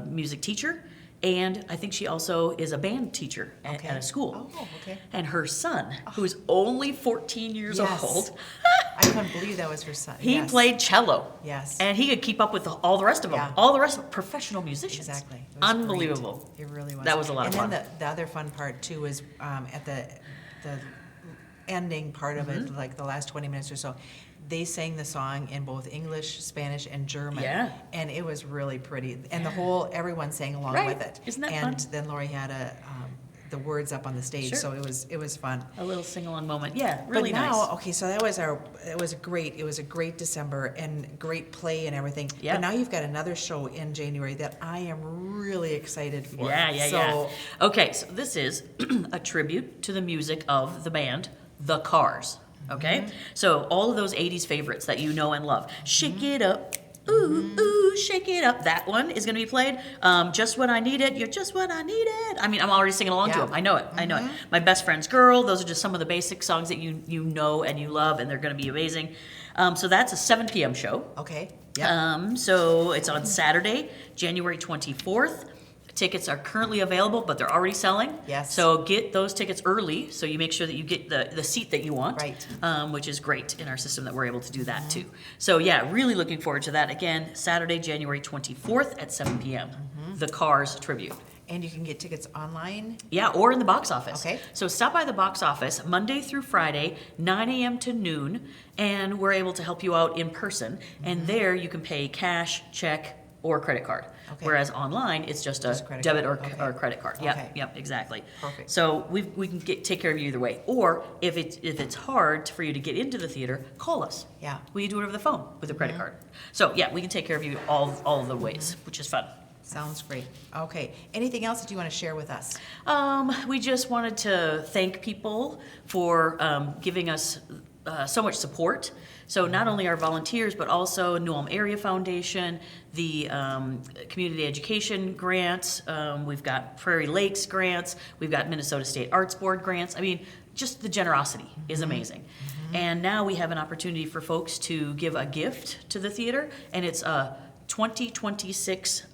music teacher. And I think she also is a band teacher at a school. Oh, okay. And her son, who is only 14 years Yes. old, I couldn't believe that was her son. he Yes. played cello. Yes. And he could keep up with all the rest of them. Yeah. All the rest of professional musicians. Exactly. It was Unbelievable. great. It really was. That was a lot of fun. And then the other fun part too was at the ending part of Mm-hmm. it, like the last 20 minutes or so, they sang the song in both English, Spanish, and German. Yeah. And it was really pretty. And everyone sang along Right. with it. Isn't that and fun? then Lori had the words up on the stage, Sure. so it was fun. A little sing-along moment. Yeah, really but now, nice. okay, so it was a great December and great play and everything. Yeah. But now you've got another show in January that I am really excited for. Yeah. Okay, so this is a tribute to the music of the band, The Cars. Okay? So all of those 80s favorites that you know and love. Shake it up. Ooh, ooh, shake it up. That one is going to be played. Just When I Need It. You're just what I needed. I mean, I'm already singing along to Yeah. them. I know it. I know it. My Best Friend's Girl. Those are just some of the basic songs that you know and you love, and they're going to be amazing. So that's a 7 p.m. show. Okay. Yeah. So it's on Saturday, January 24th. Tickets are currently available, but they're already selling. Yes. So get those tickets early, so you make sure that you get the seat that you want. Right. Which is great in our system that we're able to do that too. So yeah, really looking forward to that. Again, Saturday, January 24th at 7 p.m. The Cars tribute. And you can get tickets online. Yeah, or in the box office. Okay. So stop by the box office Monday through Friday, 9 a.m. to noon, and we're able to help you out in person. And there you can pay cash, check, or credit card. Okay. Whereas online, it's just a credit debit card. or, Okay. or credit card. Okay. Yep, exactly. Perfect. So we can take care of you either way. Or if it's hard for you to get into the theater, call us. Yeah. We do it over the phone with a credit card. So yeah, we can take care of you all of the ways, which is fun. Sounds great. Okay. Anything else that you want to share with us? We just wanted to thank people for giving us so much support. So not only our volunteers, but also New Ulm Area Foundation, the Community Education grants, we've got Prairie Lakes grants, we've got Minnesota State Arts Board grants. I mean, just the generosity is amazing. And now we have an opportunity for folks to give a gift to the theater, and it's a 2026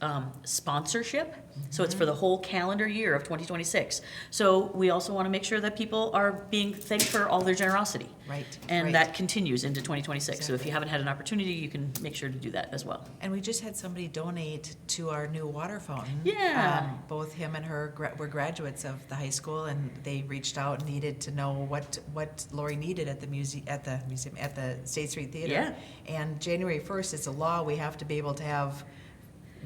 sponsorship. So it's for the whole calendar year of 2026. So we also want to make sure that people are being thanked for all their generosity. Right, And right. that continues into 2026. So if Exactly. you haven't had an opportunity, you can make sure to do that as well. And we just had somebody donate to our new water fountain. Yeah. Both him and her were graduates of the high school, and they reached out and needed to know what Lori needed at the museum at the State Street Theater. Yeah. And January 1st, it's a law. We have to be able to have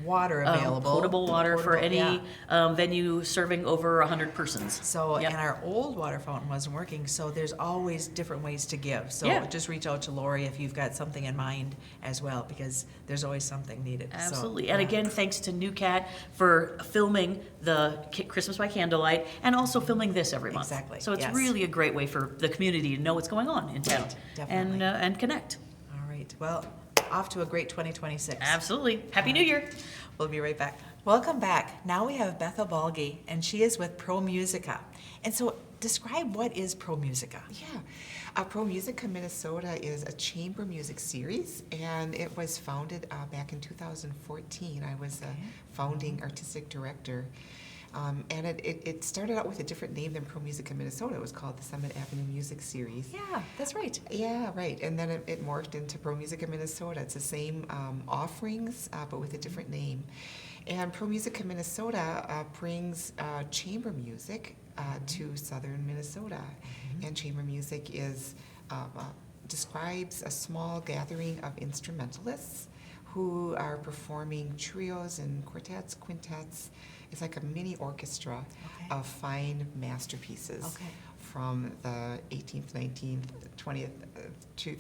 water available. Potable water for Potable, any yeah. venue serving over 100 persons. So, Yep. and our old water fountain wasn't working, so there's always different ways to give. So Yeah. just reach out to Lori if you've got something in mind as well, because there's always something needed. So, Absolutely. And yeah. again, thanks to New Cat for filming the Christmas by Candlelight and also filming this every month. Exactly, So it's yes. really a great way for the community to know what's going on in town definitely. and connect. All right. Well, off to a great 2026. Absolutely. Happy New Year. We'll be right back. Welcome back. Now we have Bethel Balgi, and she is with Pro Musica. And so, describe what is Pro Musica. Yeah. Pro Musica Minnesota is a chamber music series, and it was founded back in 2014. I was a founding artistic director. And it started out with a different name than Pro Musica Minnesota. It was called the Summit Avenue Music Series. Yeah, that's right. Yeah, right. And then it morphed into Pro Musica Minnesota. It's the same offerings, but with a different name. And Pro Musica Minnesota brings chamber music to southern Minnesota. And chamber music is describes a small gathering of instrumentalists who are performing trios and quartets, quintets. It's like a mini orchestra of fine masterpieces from the 18th, 19th, 20th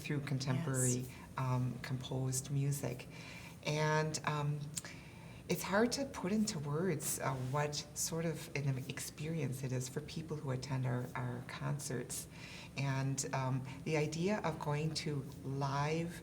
through contemporary composed music. And it's hard to put into words what sort of an experience it is for people who attend our concerts. And the idea of going to live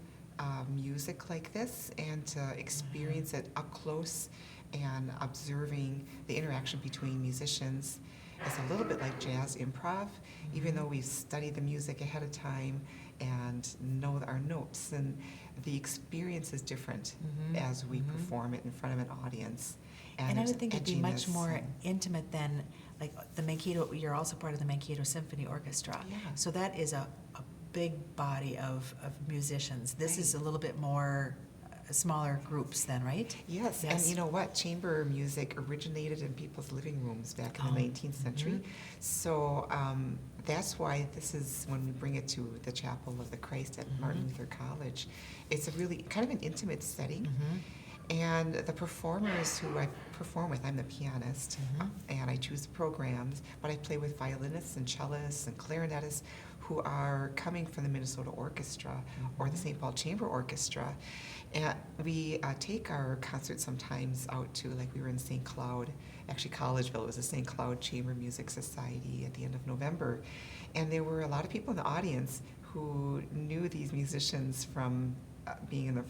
music like this and to experience it up close and observing the interaction between musicians is a little bit like jazz improv, even though we've studied the music ahead of time and know our notes. And the experience is different as we perform it in front of an audience. And I would think it'd be much edginess more and- intimate than, like, the Mankato, you're also part of the Mankato Symphony Orchestra. Yeah. So that is a big body of musicians. This is a little bit more smaller groups then, right? Yes, and you know what? Chamber music originated in people's living rooms back in the 19th century. So that's why this is, when we bring it to the Chapel of the Christ at Martin Luther College, it's a really kind of an intimate setting. And the performers who I perform with, I'm the pianist, and I choose the programs, but I play with violinists and cellists and clarinetists who are coming from the Minnesota Orchestra or the St. Paul Chamber Orchestra. And we take our concerts sometimes out to, like we were in St. Cloud, actually Collegeville, it was the St. Cloud Chamber Music Society at the end of November. And there were a lot of people in the audience who knew these musicians from being in the,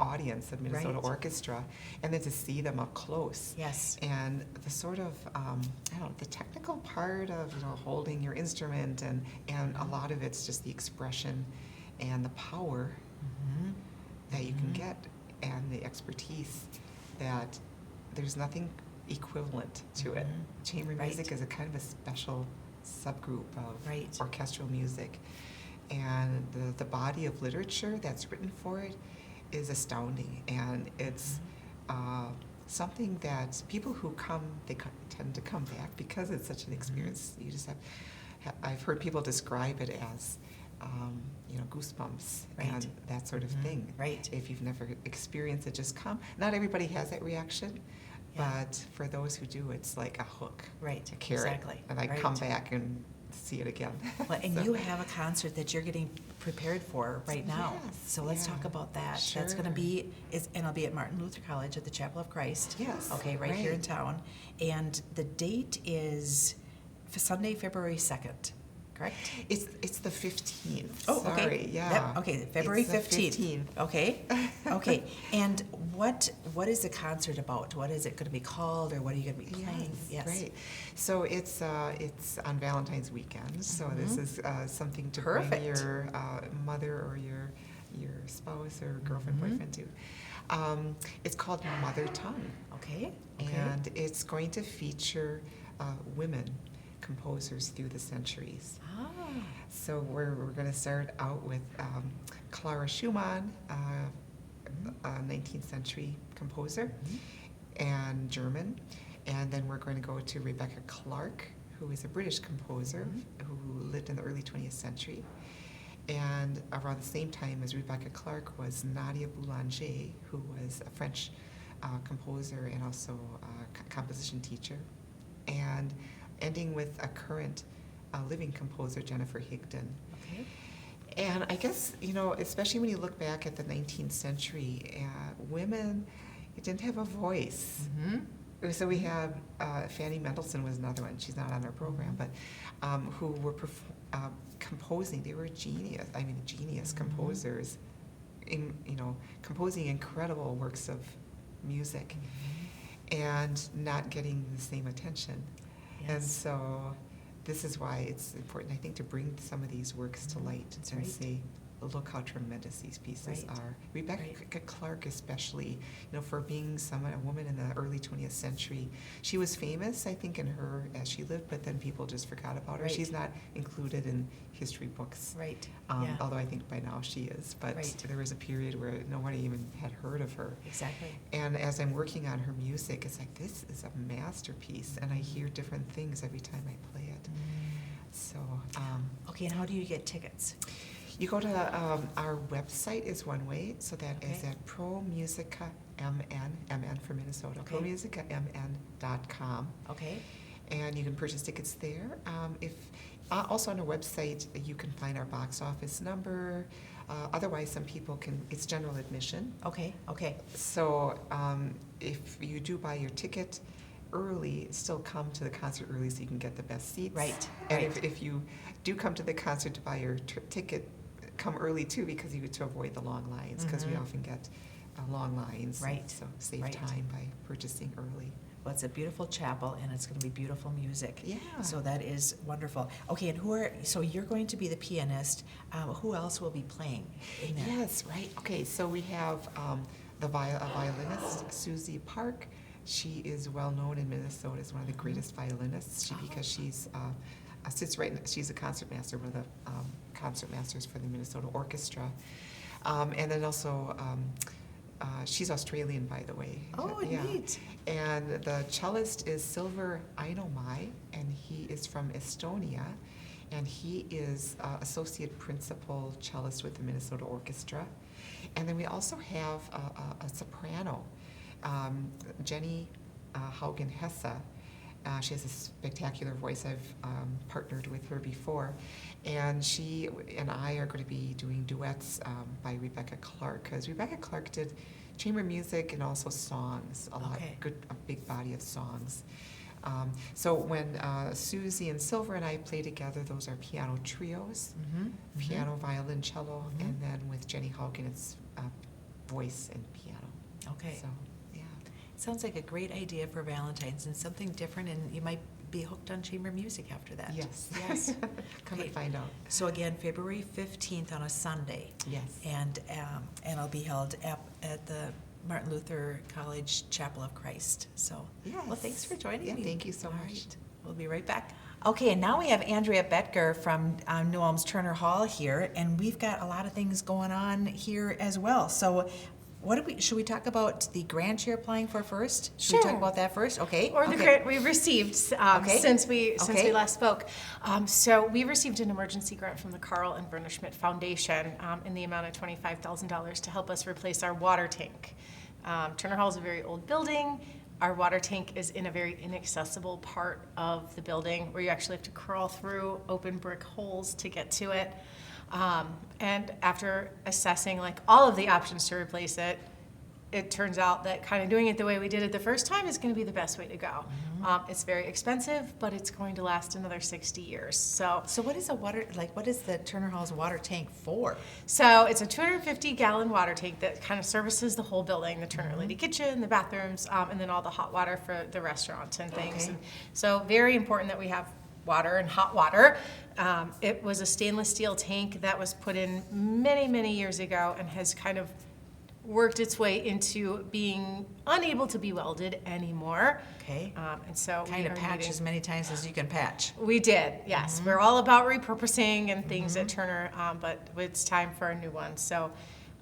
audience of Minnesota Orchestra, and then to see them up close. Yes. And the sort of, the technical part of, holding your instrument, and a lot of it's just the expression and the power that you can get, and the expertise that there's nothing equivalent to it. Chamber music is a kind of a special subgroup of orchestral music. And the body of literature that's written for it is astounding, and it's something that people who come, they tend to come back because it's such an experience. You just have I've heard people describe it as, goosebumps and that sort of thing. Right. If you've never experienced it, just come. Not everybody has that reaction, but for those who do, it's like a hook, Right. a carrot, Exactly. and I Right. come back and see it again. Well, and So- you have a concert that you're getting prepared for right now. Yes, So let's yeah. talk about that. That's going to Sure. be, and it'll be at Martin Luther College at the Chapel of Christ. Yes, Okay, right here in right. town. And the date is Sunday, February 2nd, correct? It's the 15th. Oh, okay. Sorry, yeah. Yep, okay, February It's the 15th. Okay, okay. And what is the concert about? What is it going to be called, or what are you going to be playing? Yes, great. So it's on Valentine's weekend. So this is something to bring Perfect. your mother or your spouse or girlfriend, boyfriend to. It's called Mother Tongue, Okay, and it's going to feature women composers through the centuries. Ah, So we're going to start out with Clara Schumann, a 19th century composer, and German. And then we're going to go to Rebecca Clark, who is a British composer who lived in the early 20th century. And around the same time as Rebecca Clark was Nadia Boulanger, who was a French composer and also a composition teacher. And ending with a current living composer, Jennifer Higdon. okay. And I guess, especially when you look back at the 19th century, women didn't have a voice. So we have Fanny Mendelssohn was another one. She's not on our program, but who were composing. They were genius composers, composing incredible works of music, and not getting the same attention. And so this is why it's important, I think, to bring some of these works to light and right. say, look how tremendous these pieces Right. are. Rebecca Clark especially, for being a woman in the early 20th century. She was famous, I think, as she lived, but then people just forgot about her. Right. She's not included in history books. Right, yeah. Although I think by now she is. But Right. there was a period where nobody even had heard of her. Exactly. And as I'm working on her music, it's like, this is a masterpiece, and I hear different things every time I play it. So, Okay, Okay, and how do you get tickets? You go to our website is one way, so that is at ProMusica MN for Minnesota, Okay. ProMusicaMN.com. Okay. And you can purchase tickets there. Also on our website, you can find our box office number. Otherwise, some people can, it's general admission. Okay. Okay. So if you do buy your ticket early, still come to the concert early so you can get the best seats. Right, And right. if you do come to the concert to buy your ticket, come early too, because you get to avoid the long lines, because we often get long lines. Right, So save right. time by purchasing early. Well, it's a beautiful chapel, and it's going to be beautiful music. Yeah. So that is wonderful. Okay, and so you're going to be the pianist. Who else will be playing in that? Yes, right. Okay, so we have a violinist, Susie Park. She is well known in Minnesota as one of the greatest violinists because she's she's a concertmaster, one of the concertmasters for the Minnesota Orchestra. And then also, she's Australian, by the way. Oh, neat. And the cellist is Silver Ainomai, and he is from Estonia. And he is associate principal cellist with the Minnesota Orchestra. And then we also have a soprano, Jenny Haugen-Hesse. She has a spectacular voice. I've partnered with her before. And she and I are going to be doing duets by Rebecca Clark, because Rebecca Clark did chamber music and also songs, a big body of songs. So when Susie and Silver and I play together, those are piano trios, piano, violin, cello, and then with Jenny Haugen, it's voice and piano. Okay. So, yeah. Sounds like a great idea for Valentine's and something different, and you might be hooked on chamber music after that. Yes. Yes. Come Okay. and find out. So again, February 15th on a Sunday. Yes. And it'll be held at the Martin Luther College Chapel of Christ. So, well, Yes. thanks for joining Yeah, me. thank you so All much. right. We'll be right back. Okay, and now we have Andrea Betger from New Ulm's Turner Hall here, and we've got a lot of things going on here as well. So, should we talk about the grant you're applying for first? Should we talk Sure. about that first? Okay. Or the okay. grant we received Okay. since we Okay. last spoke. So we received an emergency grant from the Carl and Berna Schmidt Foundation in the amount of $25,000 to help us replace our water tank. Turner Hall is a very old building. Our water tank is in a very inaccessible part of the building where you actually have to crawl through open brick holes to get to it. And after assessing all of the options to replace it, it turns out that kind of doing it the way we did it the first time is going to be the best way to go. It's very expensive, but it's going to last another 60 years. So what is what is the Turner Hall's water tank for? So it's a 250-gallon water tank that kind of services the whole building, the Turner Lady Kitchen, the bathrooms, and then all the hot water for the restaurants and things. Okay. And so very important that we have water and hot water. It was a stainless steel tank that was put in many, many years ago and has kind of worked its way into being unable to be welded anymore. Okay. And so Kind we of are patch needing- as many times as you can patch. We did, yes. We're all about repurposing and things at Turner, but it's time for a new one. So,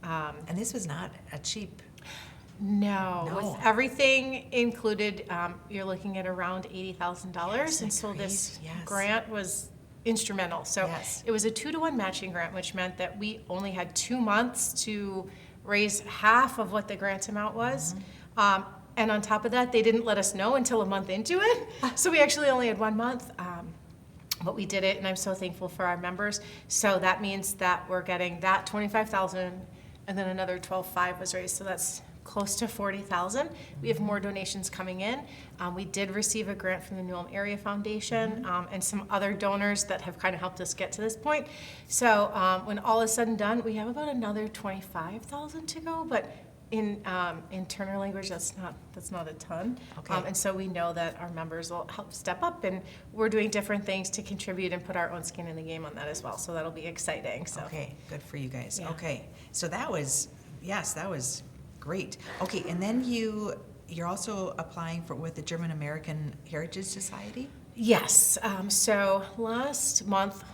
And this was not a cheap. no, No. with everything included, you're looking at around $80,000. Isn't And that so this crazy? Yes. grant was instrumental. So Yes. it was a 2-to-1 matching grant, which meant that we only had 2 months to raise half of what the grant amount was. And on top of that, they didn't let us know until a month into it. So we actually only had 1 month. But we did it, and I'm so thankful for our members. So that means that we're getting that $25,000, and then another $12,500 was raised. So that's close to $40,000. We have more donations coming in. We did receive a grant from the New Ulm Area Foundation and some other donors that have kind of helped us get to this point. So when all is said and done, we have about another $25,000 to go. But in Turner language, that's not a ton. Okay. And so we know that our members will help step up, and we're doing different things to contribute and put our own skin in the game on that as well. So that'll be exciting. So. Okay, good for you guys. Yeah. Okay, so that was great. Okay, and then you're also applying with the German American Heritage Society? Yes. So last month,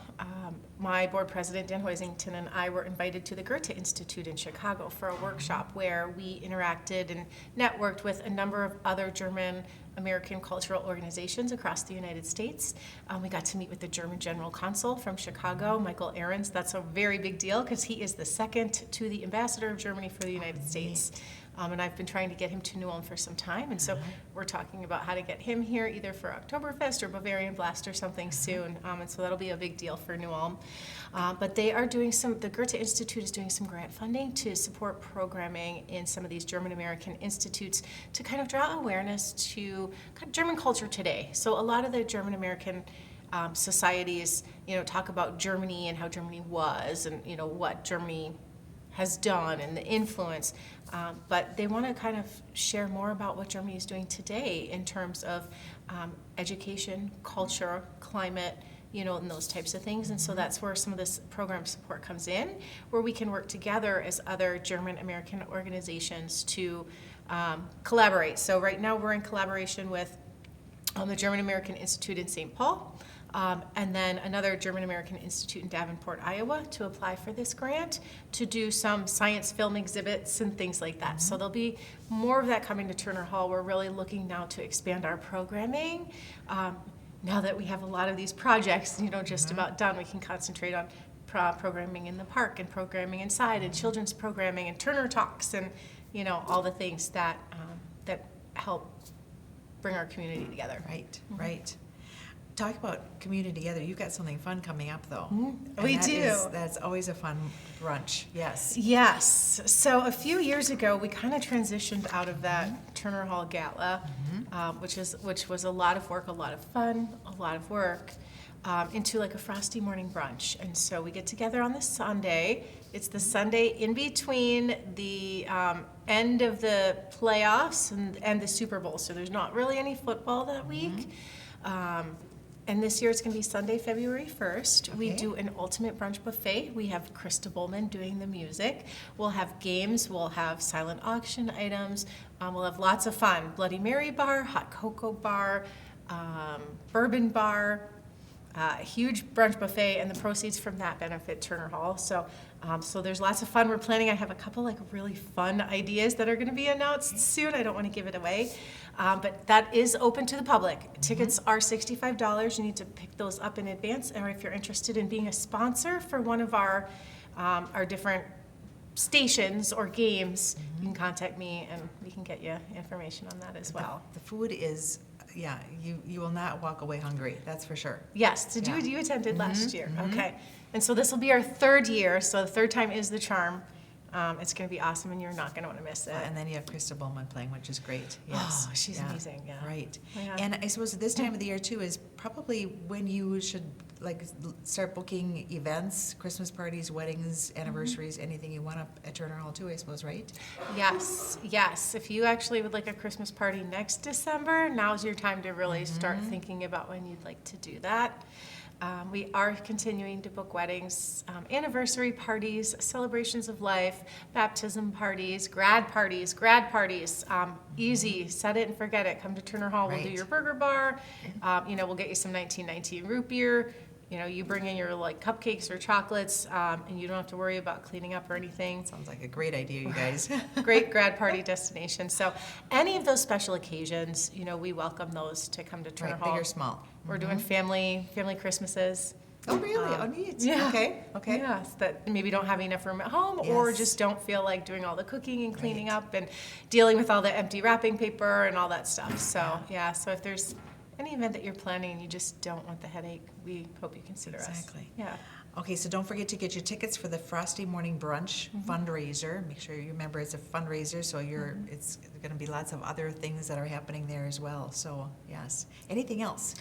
my board president, Dan Hoisington, and I were invited to the Goethe Institute in Chicago for a workshop where we interacted and networked with a number of other German American cultural organizations across the United States. We got to meet with the German General Consul from Chicago, Michael Ahrens. That's a very big deal because he is the second to the ambassador of Germany for the United States. And I've been trying to get him to New Ulm for some time, and so we're talking about how to get him here either for Oktoberfest or Bavarian Blast or something soon, and so that'll be a big deal for New Ulm. But they are doing the Goethe Institute is doing some grant funding to support programming in some of these German American institutes to kind of draw awareness to kind of German culture today. So a lot of the German American societies, talk about Germany and how Germany was and, what Germany has done and the influence, but they want to kind of share more about what Germany is doing today in terms of education, culture, climate, and those types of things. And so that's where some of this program support comes in, where we can work together as other German American organizations to collaborate. So right now we're in collaboration with the German American Institute in St. Paul, and then another German American Institute in Davenport, Iowa, to apply for this grant to do some science film exhibits and things like that. So there'll be more of that coming to Turner Hall. We're really looking now to expand our programming. Now that we have a lot of these projects, just about done, we can concentrate on programming in the park and programming inside and children's programming and Turner Talks and, all the things that that help bring our community together. Right, right. Talk about community together. You've got something fun coming up, though. We do. That's always a fun brunch. Yes. Yes. So a few years ago, we kind of transitioned out of that Turner Hall Gala, which was a lot of work, a lot of fun, a lot of work, into like a Frosty morning brunch. And so we get together on the Sunday. It's the Sunday in between the end of the playoffs and the Super Bowl. So there's not really any football that week. And this year it's going to be Sunday, February 1st. We do an ultimate brunch buffet. We have Krista Bowman doing the music. We'll have games. We'll have silent auction items. We'll have lots of fun. Bloody Mary bar, hot cocoa bar, bourbon bar, a huge brunch buffet, and the proceeds from that benefit Turner Hall. So there's lots of fun. We're planning. I have a couple like really fun ideas that are going to be announced soon. I don't want to give it away. But that is open to the public. Tickets are $65. You need to pick those up in advance. Or if you're interested in being a sponsor for one of our different stations or games, you can contact me and we can get you information on that as well. The food is, you will not walk away hungry. That's for sure. Yes. You attended last year. Okay. And so this will be our third year. So the third time is the charm. It's going to be awesome, and you're not going to want to miss it. And then you have Krista Bowman playing, which is great. Yes. Oh, she's amazing. Yeah. Right. Yeah. And I suppose this time of the year too is probably when you should start booking events, Christmas parties, weddings, anniversaries, anything you want up at Turner Hall too, I suppose, right? Yes. If you actually would like a Christmas party next December, now's your time to really start thinking about when you'd like to do that. We are continuing to book weddings, anniversary parties, celebrations of life, baptism parties, grad parties. Easy, set it and forget it. Come to Turner Hall, we'll do your burger bar. We'll get you some 1919 root beer. You bring in your cupcakes or chocolates, and you don't have to worry about cleaning up or anything. Sounds like a great idea, you guys. Great grad party destination. So any of those special occasions, we welcome those to come to Turner Hall. Big or small. We're doing family Christmases. Oh, really? Oh, neat. Yeah. Okay. Yes, that maybe don't have enough room at home or just don't feel like doing all the cooking and cleaning up and dealing with all the empty wrapping paper and all that stuff. So, so if there's any event that you're planning and you just don't want the headache, we hope you consider us. Exactly. Yeah. Okay, so don't forget to get your tickets for the Frosty Morning Brunch fundraiser. Make sure you remember it's a fundraiser, so it's going to be lots of other things that are happening there as well. So, yes. Anything else?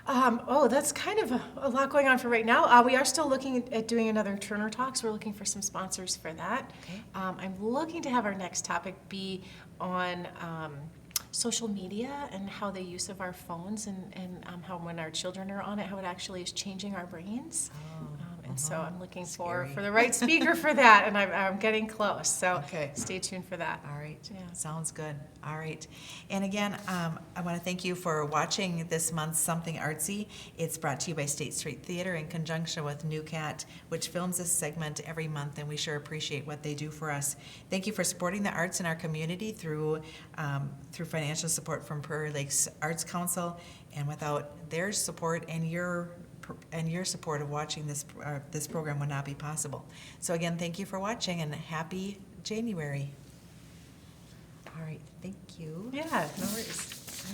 That's kind of a lot going on for right now. We are still looking at doing another Turner Talks. We're looking for some sponsors for that. Okay. I'm looking to have our next topic be on social media and how the use of our phones and how when our children are on it, how it actually is changing our brains. And so I'm looking Scary. for the right speaker for that, and I'm getting close. So Okay. stay tuned for that. All right, Yeah. sounds good. All right. And again, I want to thank you for watching this month's Something Artsy. It's brought to you by State Street Theater in conjunction with New Cat, which films this segment every month, and we sure appreciate what they do for us. Thank you for supporting the arts in our community through financial support from Prairie Lakes Arts Council, and without their support and your support of watching this program would not be possible. So again, thank you for watching, and happy January. All right, thank you. Yeah, no worries.